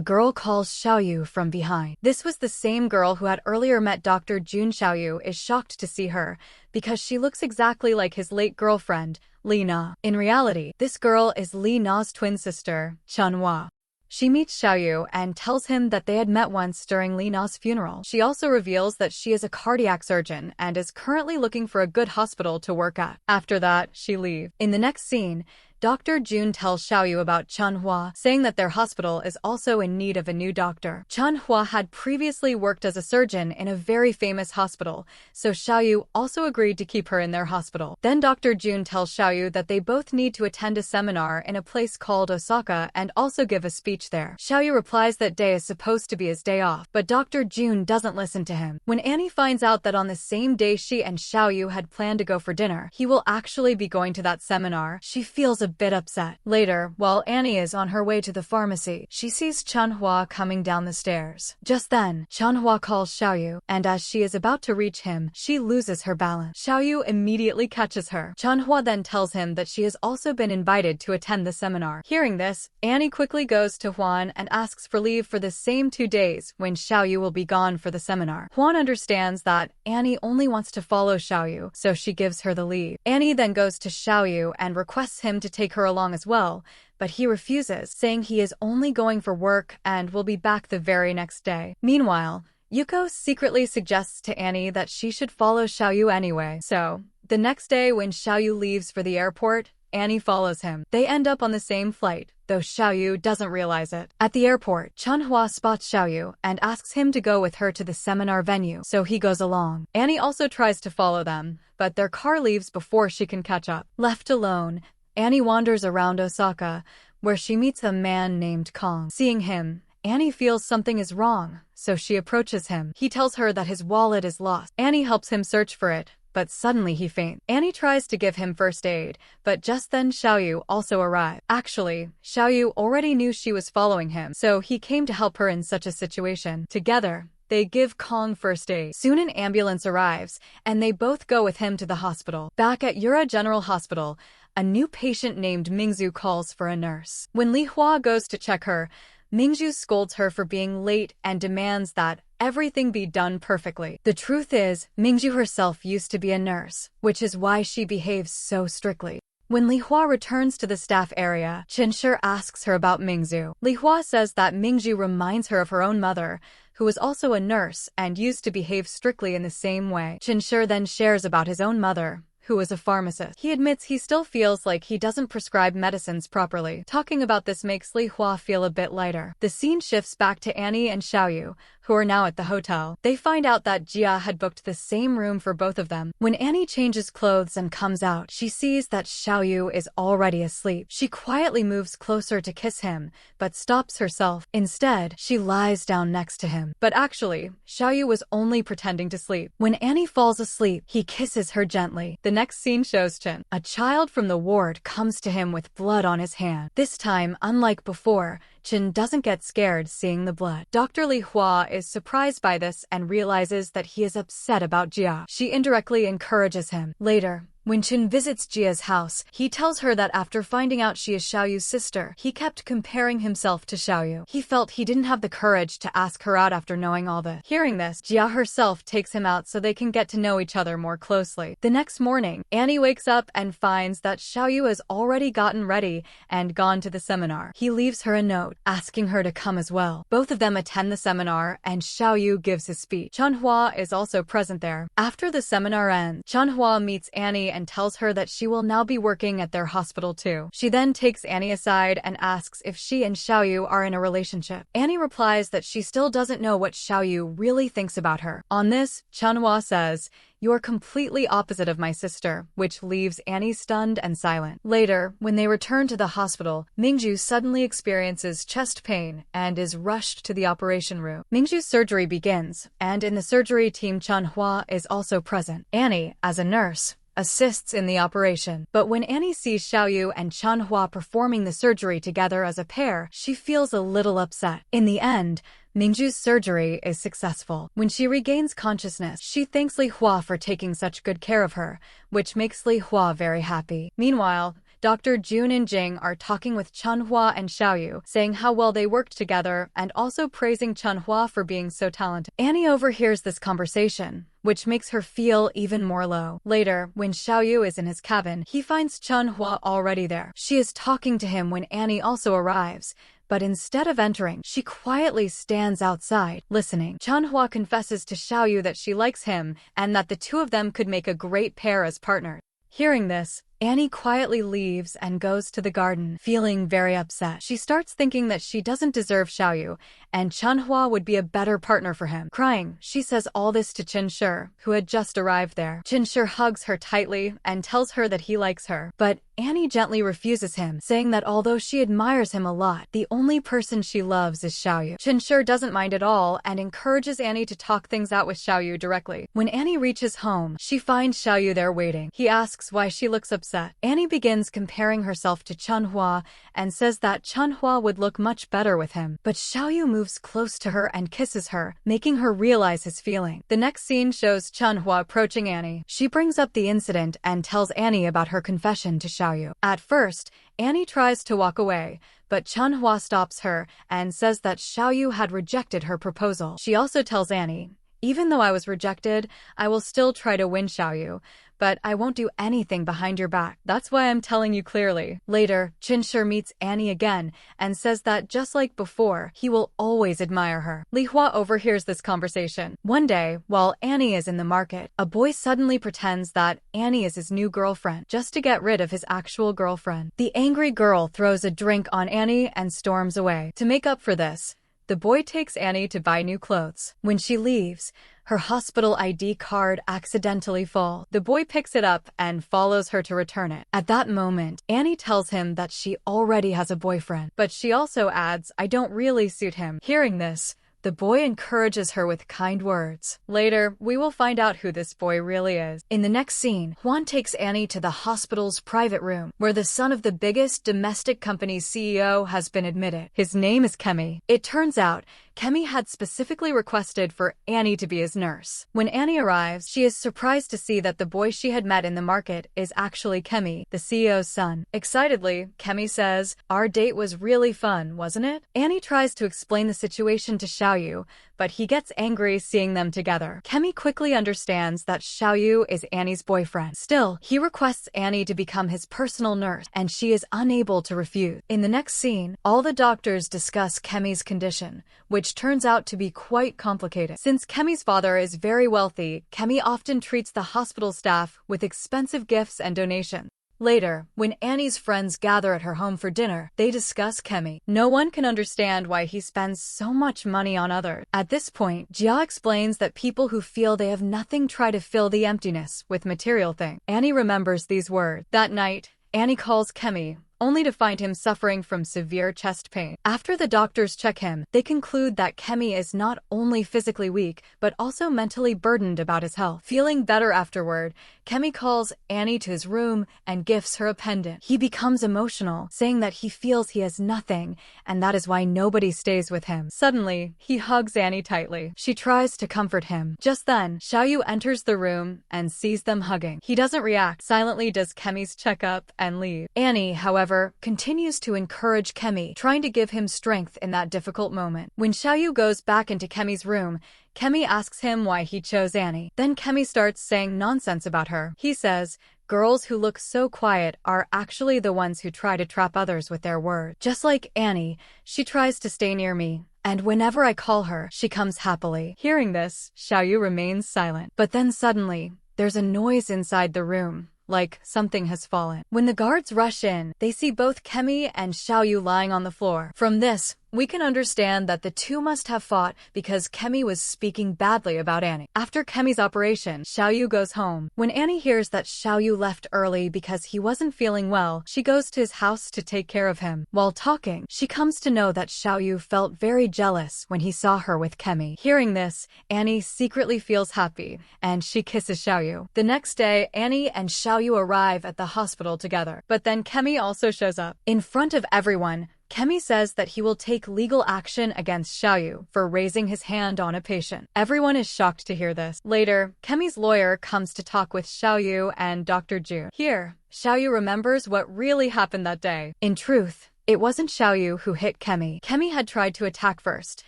girl calls Xiaoyu from behind. This was the same girl who had earlier met Dr. Jun. Xiaoyu is shocked to see her because she looks exactly like his late girlfriend, Li Na. In reality, this girl is Li Na's twin sister, Chunhua. She meets Xiaoyu and tells him that they had met once during Li Na's funeral. She also reveals that she is a cardiac surgeon and is currently looking for a good hospital to work at. After that, she leaves. In the next scene, Dr. Jun tells Xiaoyu about Chunhua, saying that their hospital is also in need of a new doctor. Chunhua had previously worked as a surgeon in a very famous hospital, so Xiaoyu also agreed to keep her in their hospital. Then Dr. Jun tells Xiaoyu that they both need to attend a seminar in a place called Osaka and also give a speech there. Xiaoyu replies that day is supposed to be his day off, but Dr. Jun doesn't listen to him. When Annie finds out that on the same day she and Xiaoyu had planned to go for dinner, he will actually be going to that seminar, she feels a bit upset. Later, while Annie is on her way to the pharmacy, she sees Chunhua coming down the stairs. Just then, Chunhua calls Xiaoyu, and as she is about to reach him, she loses her balance. Xiaoyu immediately catches her. Chunhua then tells him that she has also been invited to attend the seminar. Hearing this, Annie quickly goes to Huan and asks for leave for the same 2 days when Xiaoyu will be gone for the seminar. Huan understands that Annie only wants to follow Xiaoyu, so she gives her the leave. Annie then goes to Xiaoyu and requests him to take her along as well, but he refuses, saying he is only going for work and will be back the very next day. Meanwhile, Yuko secretly suggests to Annie that she should follow Xiaoyu anyway. So, the next day when Xiaoyu leaves for the airport, Annie follows him. They end up on the same flight, though Xiaoyu doesn't realize it. At the airport, Chunhua spots Xiaoyu and asks him to go with her to the seminar venue, so he goes along. Annie also tries to follow them, but their car leaves before she can catch up. Left alone, Annie wanders around Osaka, where she meets a man named Kong. Seeing him, Annie feels something is wrong, so she approaches him. He tells her that his wallet is lost. Annie helps him search for it, but suddenly he faints. Annie tries to give him first aid, but just then Xiaoyu also arrives. Actually, Xiaoyu already knew she was following him, so he came to help her in such a situation. Together, they give Kong first aid. Soon an ambulance arrives, and they both go with him to the hospital. Back at Yura General Hospital, a new patient named Mingzhu calls for a nurse. When Li Hua goes to check her, Mingzhu scolds her for being late and demands that everything be done perfectly. The truth is, Mingzhu herself used to be a nurse, which is why she behaves so strictly. When Li Hua returns to the staff area, Chen Shi asks her about Mingzhu. Li Hua says that Mingzhu reminds her of her own mother, who was also a nurse and used to behave strictly in the same way. Chinshur then shares about his own mother, who is a pharmacist. He admits he still feels like he doesn't prescribe medicines properly. Talking about this makes Li Hua feel a bit lighter. The scene shifts back to Annie and Xiaoyu, who are now at the hotel. They find out that Jia had booked the same room for both of them. When Annie changes clothes and comes out, she sees that Xiaoyu is already asleep. She quietly moves closer to kiss him, but stops herself. Instead, she lies down next to him. But actually, Xiaoyu was only pretending to sleep. When Annie falls asleep, he kisses her gently. The next scene shows Chin. A child from the ward comes to him with blood on his hand. This time, unlike before, Chin doesn't get scared seeing the blood. Dr. Li Hua is surprised by this and realizes that he is upset about Jia. She indirectly encourages him. Later, when Chin visits Jia's house, he tells her that after finding out she is Xiaoyu's sister, he kept comparing himself to Xiaoyu. He felt he didn't have the courage to ask her out after knowing all this. Hearing this, Jia herself takes him out so they can get to know each other more closely. The next morning, Annie wakes up and finds that Xiaoyu has already gotten ready and gone to the seminar. He leaves her a note, asking her to come as well. Both of them attend the seminar and Xiaoyu gives his speech. Chanhua is also present there. After the seminar ends, Chanhua meets Annie and tells her that she will now be working at their hospital too. She then takes Annie aside and asks if she and Xiaoyu are in a relationship. Annie replies that she still doesn't know what Xiaoyu really thinks about her. On this, Chanhua says, "You're completely opposite of my sister," which leaves Annie stunned and silent. Later, when they return to the hospital, Mingju suddenly experiences chest pain and is rushed to the operation room. Mingju's surgery begins, and in the surgery team Chanhua is also present. Annie, as a nurse, assists in the operation. But when Annie sees Xiaoyu and Chanhua performing the surgery together as a pair, she feels a little upset. In the end, Mingju's surgery is successful. When she regains consciousness, she thanks Li Hua for taking such good care of her, which makes Li Hua very happy. Meanwhile, Dr. Jun and Jing are talking with Chanhua and Xiaoyu, saying how well they worked together and also praising Chanhua for being so talented. Annie overhears this conversation, which makes her feel even more low. Later, when Xiaoyu is in his cabin, he finds Chanhua already there. She is talking to him when Annie also arrives, but instead of entering, she quietly stands outside, listening. Chanhua confesses to Xiaoyu that she likes him and that the two of them could make a great pair as partners. Hearing this, Annie quietly leaves and goes to the garden, feeling very upset. She starts thinking that she doesn't deserve Xiaoyu, and Chanhua would be a better partner for him. Crying, she says all this to Chinshur, who had just arrived there. Chinshur hugs her tightly and tells her that he likes her, but Annie gently refuses him, saying that although she admires him a lot, the only person she loves is Xiaoyu. Chinshur doesn't mind at all and encourages Annie to talk things out with Xiaoyu directly. When Annie reaches home, she finds Xiaoyu there waiting. He asks why she looks upset. Annie begins comparing herself to Chanhua and says that Chanhua would look much better with him. But Xiaoyu moves close to her and kisses her, making her realize his feeling. The next scene shows Chanhua approaching Annie. She brings up the incident and tells Annie about her confession to Xiaoyu. At first, Annie tries to walk away, but Chanhua stops her and says that Xiaoyu had rejected her proposal. She also tells Annie, "Even though I was rejected, I will still try to win Xiaoyu, but I won't do anything behind your back. That's why I'm telling you clearly." Later, Chinshur meets Annie again and says that just like before, he will always admire her. Li Hua overhears this conversation. One day, while Annie is in the market, a boy suddenly pretends that Annie is his new girlfriend, just to get rid of his actual girlfriend. The angry girl throws a drink on Annie and storms away. To make up for this, the boy takes Annie to buy new clothes. When she leaves, her hospital ID card accidentally falls. The boy picks it up and follows her to return it. At that moment, Annie tells him that she already has a boyfriend, but she also adds, "I don't really suit him." Hearing this, the boy encourages her with kind words. Later, we will find out who this boy really is. In the next scene, Juan takes Annie to the hospital's private room, where the son of the biggest domestic company's CEO has been admitted. His name is Kemi. It turns out, Kemi had specifically requested for Annie to be his nurse. When Annie arrives, she is surprised to see that the boy she had met in the market is actually Kemi, the CEO's son. Excitedly, Kemi says, "Our date was really fun, wasn't it?" Annie tries to explain the situation to Xiaoyu, but he gets angry seeing them together. Kemi quickly understands that Xiaoyu is Annie's boyfriend. Still, he requests Annie to become his personal nurse, and she is unable to refuse. In the next scene, all the doctors discuss Kemi's condition, which turns out to be quite complicated. Since Kemi's father is very wealthy, Kemi often treats the hospital staff with expensive gifts and donations. Later, when Annie's friends gather at her home for dinner, they discuss Kemi. No one can understand why he spends so much money on others. At this point, Jia explains that people who feel they have nothing try to fill the emptiness with material things. Annie remembers these words. That night, Annie calls Kemi, only to find him suffering from severe chest pain. After the doctors check him, they conclude that Kemi is not only physically weak, but also mentally burdened about his health. Feeling better afterward, Kemi calls Annie to his room and gifts her a pendant. He becomes emotional, saying that he feels he has nothing, and that is why nobody stays with him. Suddenly, he hugs Annie tightly. She tries to comfort him. Just then, Xiaoyu enters the room and sees them hugging. He doesn't react, silently does Kemi's checkup and leaves. Annie, however, continues to encourage Kemi, trying to give him strength in that difficult moment. When Xiaoyu goes back into Kemi's room, Kemi asks him why he chose Annie. Then Kemi starts saying nonsense about her. He says, girls who look so quiet are actually the ones who try to trap others with their words. Just like Annie, she tries to stay near me, and whenever I call her, she comes happily. Hearing this, Xiaoyu remains silent. But then suddenly, there's a noise inside the room, like something has fallen. When the guards rush in, they see both Kemi and Xiaoyu lying on the floor. From this, we can understand that the two must have fought because Kemi was speaking badly about Annie. After Kemi's operation, Xiaoyu goes home. When Annie hears that Xiaoyu left early because he wasn't feeling well, she goes to his house to take care of him. While talking, she comes to know that Xiaoyu felt very jealous when he saw her with Kemi. Hearing this, Annie secretly feels happy, and she kisses Xiaoyu. The next day, Annie and Xiaoyu arrive at the hospital together. But then Kemi also shows up. In front of everyone, Kemi says that he will take legal action against Xiaoyu for raising his hand on a patient. Everyone is shocked to hear this. Later, Kemi's lawyer comes to talk with Xiaoyu and Dr. Jun. Here, Xiaoyu remembers what really happened that day. In truth, it wasn't Xiaoyu who hit Kemi. Kemi had tried to attack first,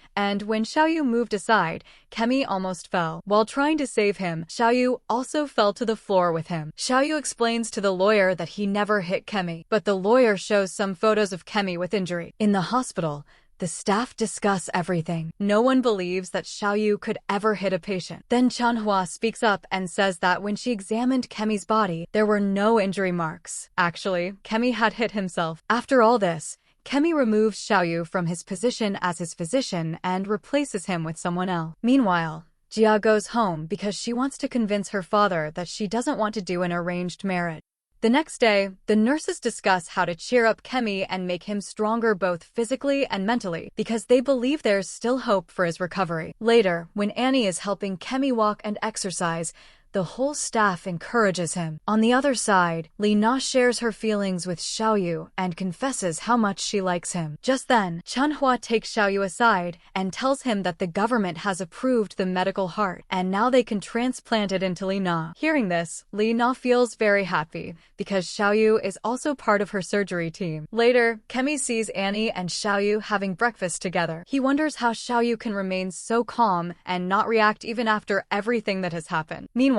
and when Xiaoyu moved aside, Kemi almost fell. While trying to save him, Xiaoyu also fell to the floor with him. Xiaoyu explains to the lawyer that he never hit Kemi, but the lawyer shows some photos of Kemi with injury. In the hospital, the staff discuss everything. No one believes that Xiaoyu could ever hit a patient. Then Chanhua speaks up and says that when she examined Kemi's body, there were no injury marks. Actually, Kemi had hit himself. After all this, Kemi removes Xiaoyu from his position as his physician and replaces him with someone else. Meanwhile, Jia goes home because she wants to convince her father that she doesn't want to do an arranged marriage. The next day, the nurses discuss how to cheer up Kemi and make him stronger both physically and mentally, because they believe there's still hope for his recovery. Later, when Annie is helping Kemi walk and exercise, the whole staff encourages him. On the other side, Li Na shares her feelings with Xiaoyu and confesses how much she likes him. Just then, Chanhua takes Xiaoyu aside and tells him that the government has approved the medical heart, and now they can transplant it into Li Na. Hearing this, Li Na feels very happy, because Xiaoyu is also part of her surgery team. Later, Kemi sees Annie and Xiaoyu having breakfast together. He wonders how Xiaoyu can remain so calm and not react even after everything that has happened. Meanwhile,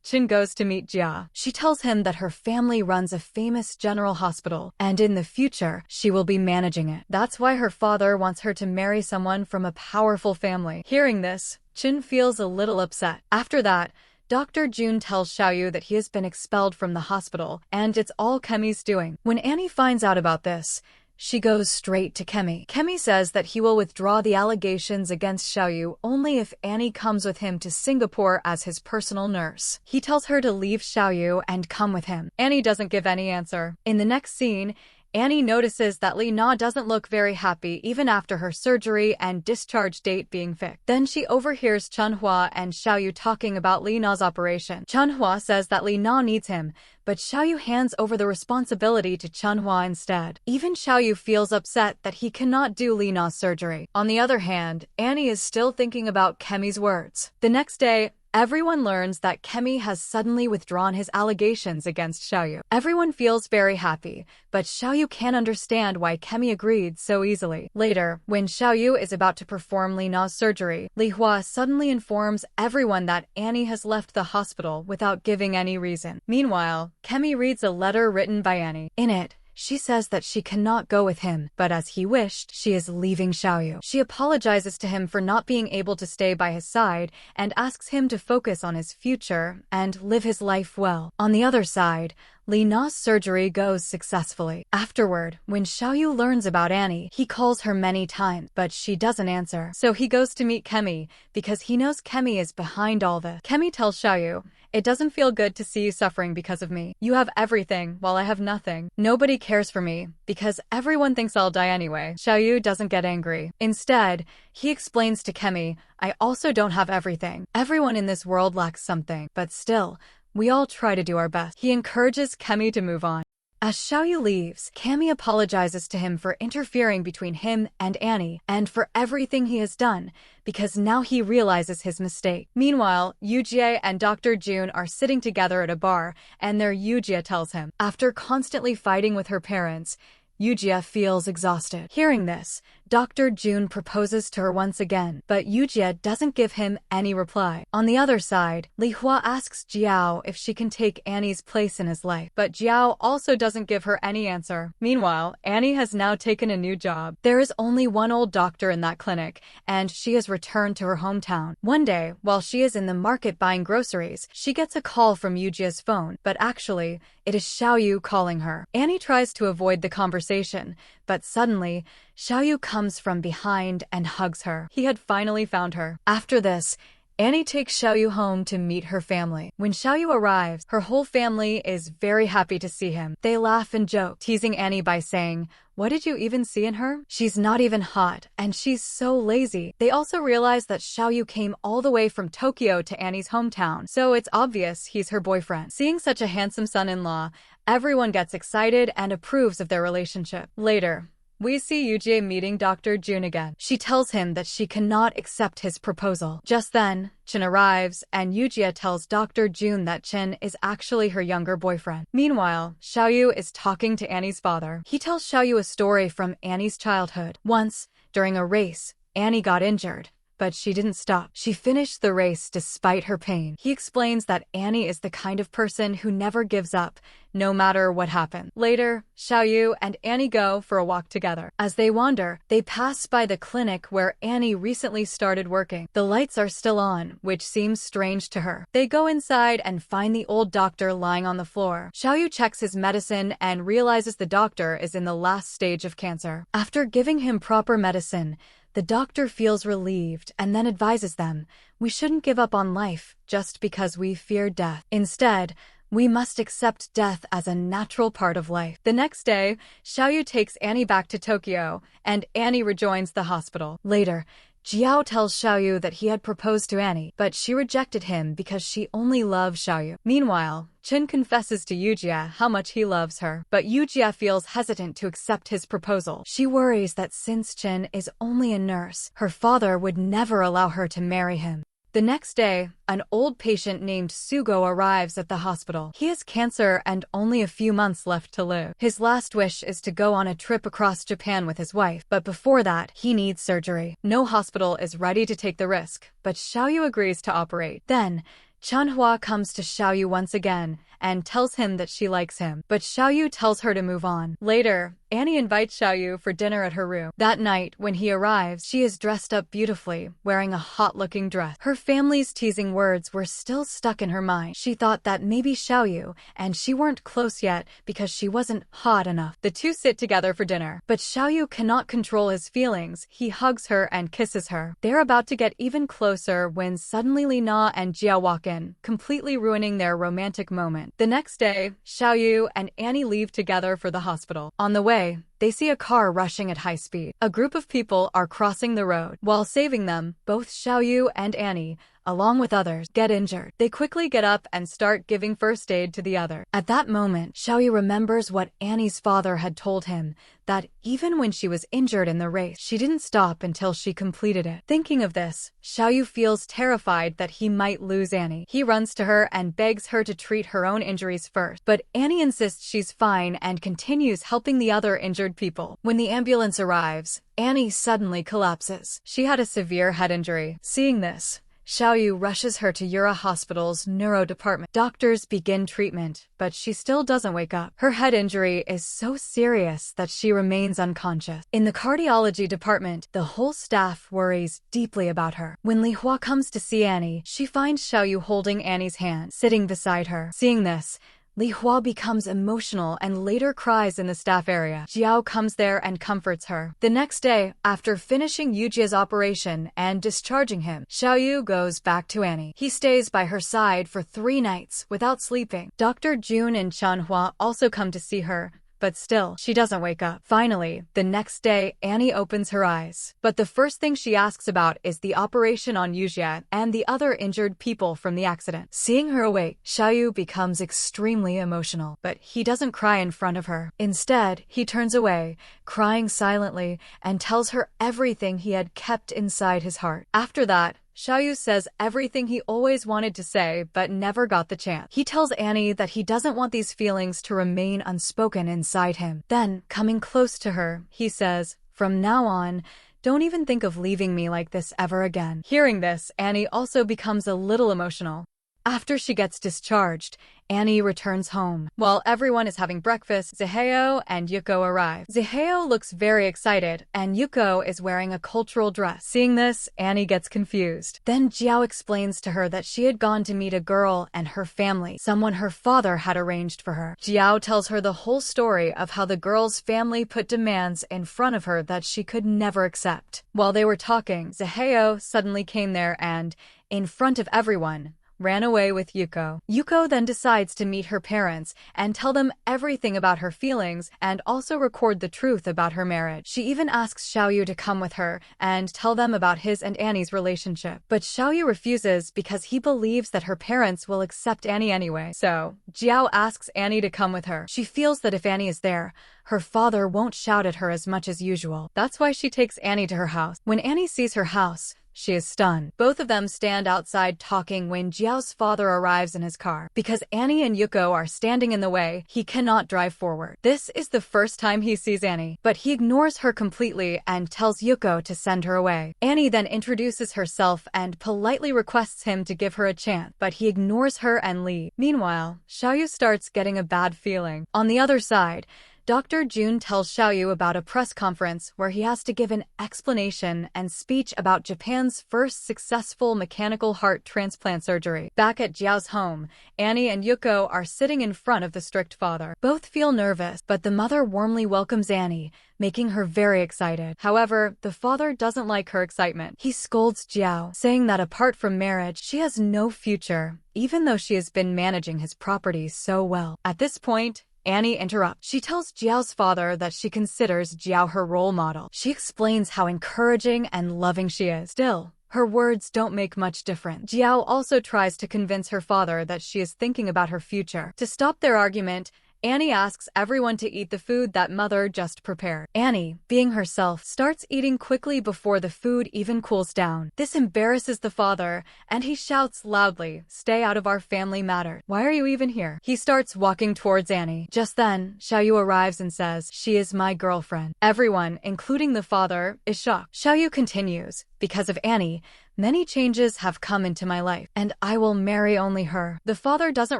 Chin goes to meet Jia. She tells him that her family runs a famous general hospital, and in the future, she will be managing it. That's why her father wants her to marry someone from a powerful family. Hearing this, Chin feels a little upset. After that, Dr. Jun tells Xiaoyu that he has been expelled from the hospital, and it's all Kemi's doing. When Annie finds out about this, she goes straight to Kemi. Kemi says that he will withdraw the allegations against Xiaoyu only if Annie comes with him to Singapore as his personal nurse. He tells her to leave Xiaoyu and come with him. Annie doesn't give any answer. In the next scene, Annie notices that Li Na doesn't look very happy even after her surgery and discharge date being fixed. Then she overhears Chanhua and Xiaoyu talking about Li Na's operation. Chanhua says that Li Na needs him, but Xiaoyu hands over the responsibility to Chanhua instead. Even Xiaoyu feels upset that he cannot do Li Na's surgery. On the other hand, Annie is still thinking about Kemi's words. The next day, everyone learns that Kemi has suddenly withdrawn his allegations against Xiaoyu. Everyone feels very happy, but Xiaoyu can't understand why Kemi agreed so easily. Later, when Xiaoyu is about to perform Li Na's surgery, Li Hua suddenly informs everyone that Annie has left the hospital without giving any reason. Meanwhile, Kemi reads a letter written by Annie. In it, she says that she cannot go with him, but as he wished, she is leaving Xiaoyu. She apologizes to him for not being able to stay by his side and asks him to focus on his future and live his life well. On the other side, Li Na's surgery goes successfully. Afterward, when Xiaoyu learns about Annie, he calls her many times, but she doesn't answer. So he goes to meet Kemi, because he knows Kemi is behind all this. Kemi tells Xiaoyu, "It doesn't feel good to see you suffering because of me. You have everything, while I have nothing. Nobody cares for me, because everyone thinks I'll die anyway." Xiaoyu doesn't get angry. Instead, he explains to Kemi, "I also don't have everything. Everyone in this world lacks something, but still, we all try to do our best." He encourages Kemi to move on. As Xiaoyu leaves, Kemi apologizes to him for interfering between him and Annie, and for everything he has done, because now he realizes his mistake. Meanwhile, Yujie and Dr. Jun are sitting together at a bar, and their Yujie tells him, after constantly fighting with her parents, Yujie feels exhausted. Hearing this, Dr. Jun proposes to her once again, but Yujie doesn't give him any reply. On the other side, Li Hua asks Jiao if she can take Annie's place in his life, but Jiao also doesn't give her any answer. Meanwhile, Annie has now taken a new job. There is only one old doctor in that clinic, and she has returned to her hometown. One day, while she is in the market buying groceries, she gets a call from Yujie's phone, but actually, it is Xiaoyu calling her. Annie tries to avoid the conversation, but suddenly, Xiaoyu comes from behind and hugs her. He had finally found her. After this, Annie takes Xiaoyu home to meet her family. When Xiaoyu arrives, her whole family is very happy to see him. They laugh and joke, teasing Annie by saying, "What did you even see in her? She's not even hot, and she's so lazy." They also realize that Xiaoyu came all the way from Tokyo to Annie's hometown, so it's obvious he's her boyfriend. Seeing such a handsome son-in-law, everyone gets excited and approves of their relationship. Later, we see Yujie meeting Dr. Jun again. She tells him that she cannot accept his proposal. Just then, Chen arrives, and Yujie tells Dr. Jun that Chen is actually her younger boyfriend. Meanwhile, Xiaoyu is talking to Annie's father. He tells Xiaoyu a story from Annie's childhood. Once, during a race, Annie got injured, but she didn't stop. She finished the race despite her pain. He explains that Annie is the kind of person who never gives up, no matter what happens. Later, Xiaoyu and Annie go for a walk together. As they wander, they pass by the clinic where Annie recently started working. The lights are still on, which seems strange to her. They go inside and find the old doctor lying on the floor. Xiaoyu checks his medicine and realizes the doctor is in the last stage of cancer. After giving him proper medicine, the doctor feels relieved and then advises them, "We shouldn't give up on life just because we fear death. Instead, we must accept death as a natural part of life." The next day, Xiaoyu takes Annie back to Tokyo, and Annie rejoins the hospital. Later, Jiao tells Xiaoyu that he had proposed to Annie, but she rejected him because she only loves Xiaoyu. Meanwhile, Chen confesses to Yujie how much he loves her, but Yujie feels hesitant to accept his proposal. She worries that since Chen is only a nurse, her father would never allow her to marry him. The next day, an old patient named Sugo arrives at the hospital. He has cancer and only a few months left to live. His last wish is to go on a trip across Japan with his wife, but before that, he needs surgery. No hospital is ready to take the risk, but Xiaoyu agrees to operate. Then, Chanhua comes to Xiaoyu once again and tells him that she likes him, but Xiaoyu tells her to move on. Later, Annie invites Xiaoyu for dinner at her room. That night, when he arrives, she is dressed up beautifully, wearing a hot-looking dress. Her family's teasing words were still stuck in her mind. She thought that maybe Xiaoyu and she weren't close yet because she wasn't hot enough. The two sit together for dinner, but Xiaoyu cannot control his feelings. He hugs her and kisses her. They're about to get even closer when suddenly Li Na and Jia walk in, completely ruining their romantic moment. The next day, Xiaoyu and Annie leave together for the hospital. On the way, they see a car rushing at high speed. A group of people are crossing the road. While saving them, both Xiaoyu and Annie along with others, get injured. They quickly get up and start giving first aid to the other. At that moment, Xiaoyu remembers what Annie's father had told him, that even when she was injured in the race, she didn't stop until she completed it. Thinking of this, Xiaoyu feels terrified that he might lose Annie. He runs to her and begs her to treat her own injuries first, but Annie insists she's fine and continues helping the other injured people. When the ambulance arrives, Annie suddenly collapses. She had a severe head injury. Seeing this, Xiaoyu rushes her to Yura Hospital's neuro department. Doctors begin treatment, but she still doesn't wake up. Her head injury is so serious that she remains unconscious. In the cardiology department, the whole staff worries deeply about her. When Li Hua comes to see Annie, she finds Xiaoyu holding Annie's hand, sitting beside her. Seeing this, Li Hua becomes emotional and later cries in the staff area. Jiao comes there and comforts her. The next day, after finishing Yujia's operation and discharging him, Xiaoyu goes back to Annie. He stays by her side for 3 nights without sleeping. Dr. Jun and Chanhua also come to see her, but still, she doesn't wake up. Finally, the next day, Annie opens her eyes. But the first thing she asks about is the operation on Yujia and the other injured people from the accident. Seeing her awake, Xiaoyu becomes extremely emotional, but he doesn't cry in front of her. Instead, he turns away, crying silently, and tells her everything he had kept inside his heart. After that, Xiaoyu says everything he always wanted to say but never got the chance. He tells Annie that he doesn't want these feelings to remain unspoken inside him. Then, coming close to her, he says, "From now on, don't even think of leaving me like this ever again." Hearing this, Annie also becomes a little emotional. After she gets discharged, Annie returns home. While everyone is having breakfast, Ziheo and Yuko arrive. Ziheo looks very excited, and Yuko is wearing a cultural dress. Seeing this, Annie gets confused. Then Jiao explains to her that she had gone to meet a girl and her family, someone her father had arranged for her. Jiao tells her the whole story of how the girl's family put demands in front of her that she could never accept. While they were talking, Ziheo suddenly came there and, in front of everyone, ran away with Yuko. Yuko then decides to meet her parents and tell them everything about her feelings and also record the truth about her marriage. She even asks Xiaoyu to come with her and tell them about his and Annie's relationship. But Xiaoyu refuses because he believes that her parents will accept Annie anyway. So, Jiao asks Annie to come with her. She feels that if Annie is there, her father won't shout at her as much as usual. That's why she takes Annie to her house. When Annie sees her house, she is stunned. Both of them stand outside talking when Jiao's father arrives in his car. Because Annie and Yuko are standing in the way, he cannot drive forward. This is the first time he sees Annie, but he ignores her completely and tells Yuko to send her away. Annie then introduces herself and politely requests him to give her a chance, but he ignores her and leaves. Meanwhile, Xiaoyu starts getting a bad feeling. On the other side, Dr. Jun tells Xiaoyu about a press conference where he has to give an explanation and speech about Japan's first successful mechanical heart transplant surgery. Back at Jiao's home, Annie and Yuko are sitting in front of the strict father. Both feel nervous, but the mother warmly welcomes Annie, making her very excited. However, the father doesn't like her excitement. He scolds Jiao, saying that apart from marriage, she has no future, even though she has been managing his property so well. At this point, Annie interrupts. She tells Jiao's father that she considers Jiao her role model. She explains how encouraging and loving she is. Still, her words don't make much difference. Jiao also tries to convince her father that she is thinking about her future. To stop their argument, Annie asks everyone to eat the food that mother just prepared. Annie, being herself, starts eating quickly before the food even cools down. This embarrasses the father, and he shouts loudly, "Stay out of our family matters. Why are you even here?" He starts walking towards Annie. Just then, Xiaoyu arrives and says, "She is my girlfriend." Everyone, including the father, is shocked. Xiaoyu continues, "Because of Annie, many changes have come into my life, and I will marry only her." The father doesn't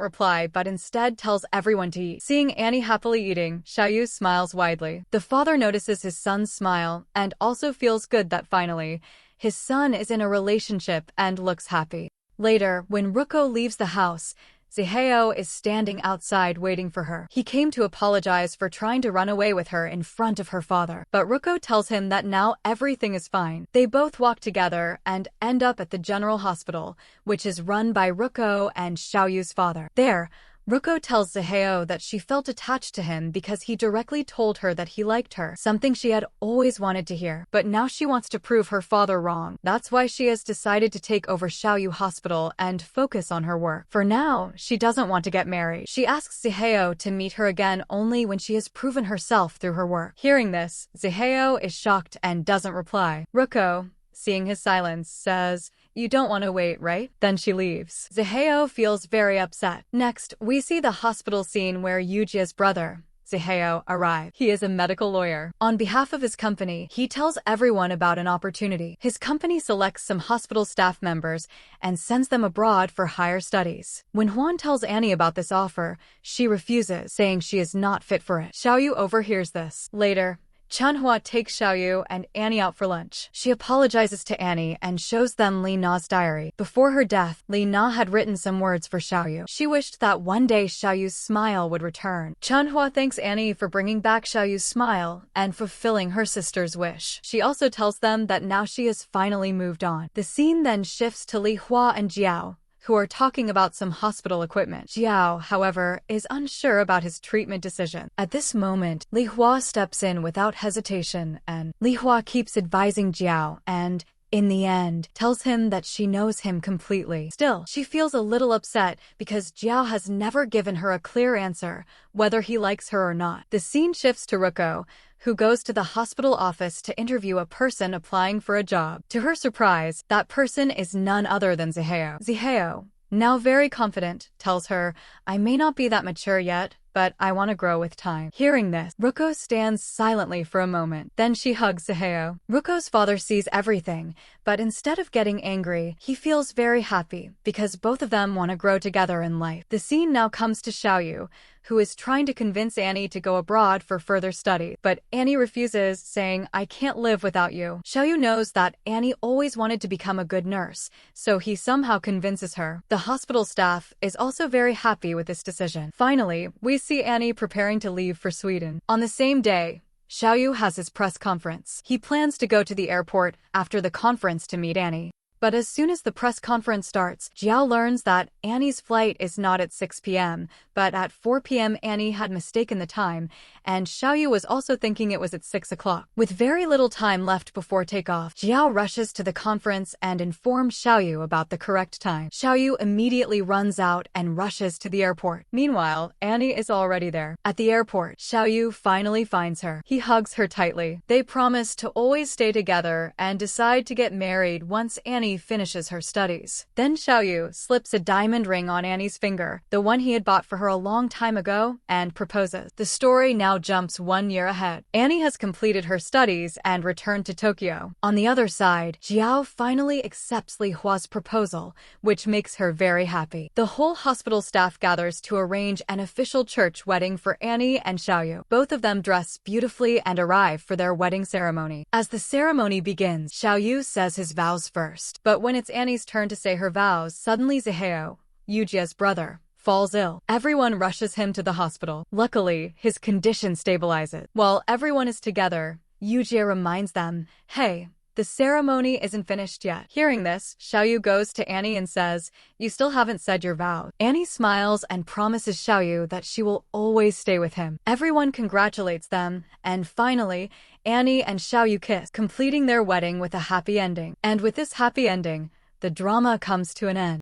reply, but instead tells everyone to eat. Seeing Annie happily eating, Xiaoyu smiles widely. The father notices his son's smile and also feels good that finally, his son is in a relationship and looks happy. Later, when Ruko leaves the house, Ziheo is standing outside waiting for her. He came to apologize for trying to run away with her in front of her father, but Ruko tells him that now everything is fine. They both walk together and end up at the general hospital, which is run by Ruko and Xiaoyu's father. There, Ruko tells Seheo that she felt attached to him because he directly told her that he liked her, something she had always wanted to hear. But now she wants to prove her father wrong. That's why she has decided to take over Xiaoyu Hospital and focus on her work. For now, she doesn't want to get married. She asks Seheo to meet her again only when she has proven herself through her work. Hearing this, Seheo is shocked and doesn't reply. Ruko, seeing his silence, says, "You don't want to wait, right?" Then she leaves. Seheo feels very upset. Next, we see the hospital scene where Yujia's brother, Seheo, arrives. He is a medical lawyer. On behalf of his company, he tells everyone about an opportunity. His company selects some hospital staff members and sends them abroad for higher studies. When Hwan tells Annie about this offer, she refuses, saying she is not fit for it. Xiaoyu overhears this. Later, Chunhua takes Xiaoyu and Annie out for lunch. She apologizes to Annie and shows them Li Na's diary. Before her death, Li Na had written some words for Xiaoyu. She wished that one day Xiaoyu's smile would return. Chunhua thanks Annie for bringing back Xiaoyu's smile and fulfilling her sister's wish. She also tells them that now she has finally moved on. The scene then shifts to Li Hua and Jiao, who are talking about some hospital equipment. Jiao, however, is unsure about his treatment decision. At this moment, Li Hua steps in without hesitation, and Li Hua keeps advising Jiao and, in the end, tells him that she knows him completely. Still, she feels a little upset because Jiao has never given her a clear answer whether he likes her or not. The scene shifts to Ruko, who goes to the hospital office to interview a person applying for a job. To her surprise, that person is none other than Seheo. Seheo, now very confident, tells her, "I may not be that mature yet, but I want to grow with time." Hearing this, Ruko stands silently for a moment. Then she hugs Seheo. Ruko's father sees everything, but instead of getting angry, he feels very happy because both of them want to grow together in life. The scene now comes to Xiaoyu, who is trying to convince Annie to go abroad for further study. But Annie refuses, saying, "I can't live without you." Xiaoyu knows that Annie always wanted to become a good nurse, so he somehow convinces her. The hospital staff is also very happy with this decision. Finally, we see Annie preparing to leave for Sweden. On the same day, Xiaoyu has his press conference. He plans to go to the airport after the conference to meet Annie. But as soon as the press conference starts, Jiao learns that Annie's flight is not at 6 p.m., but at 4 p.m. Annie had mistaken the time, and Xiaoyu was also thinking it was at 6 o'clock. With very little time left before takeoff, Jiao rushes to the conference and informs Xiaoyu about the correct time. Xiaoyu immediately runs out and rushes to the airport. Meanwhile, Annie is already there. At the airport, Xiaoyu finally finds her. He hugs her tightly. They promise to always stay together and decide to get married once Annie finishes her studies. Then Xiaoyu slips a diamond ring on Annie's finger, the one he had bought for her a long time ago, and proposes. The story now jumps 1 year ahead. Annie has completed her studies and returned to Tokyo. On the other side, Jiao finally accepts Li Hua's proposal, which makes her very happy. The whole hospital staff gathers to arrange an official church wedding for Annie and Xiaoyu. Both of them dress beautifully and arrive for their wedding ceremony. As the ceremony begins, Xiaoyu says his vows first. But when it's Annie's turn to say her vows, suddenly Seheo, Yujia's brother, falls ill. Everyone rushes him to the hospital. Luckily, his condition stabilizes. While everyone is together, Yujia reminds them, "Hey, the ceremony isn't finished yet." Hearing this, Xiaoyu goes to Annie and says, "You still haven't said your vows." Annie smiles and promises Xiaoyu that she will always stay with him. Everyone congratulates them, and finally, Annie and Xiaoyu kiss, completing their wedding with a happy ending. And with this happy ending, the drama comes to an end.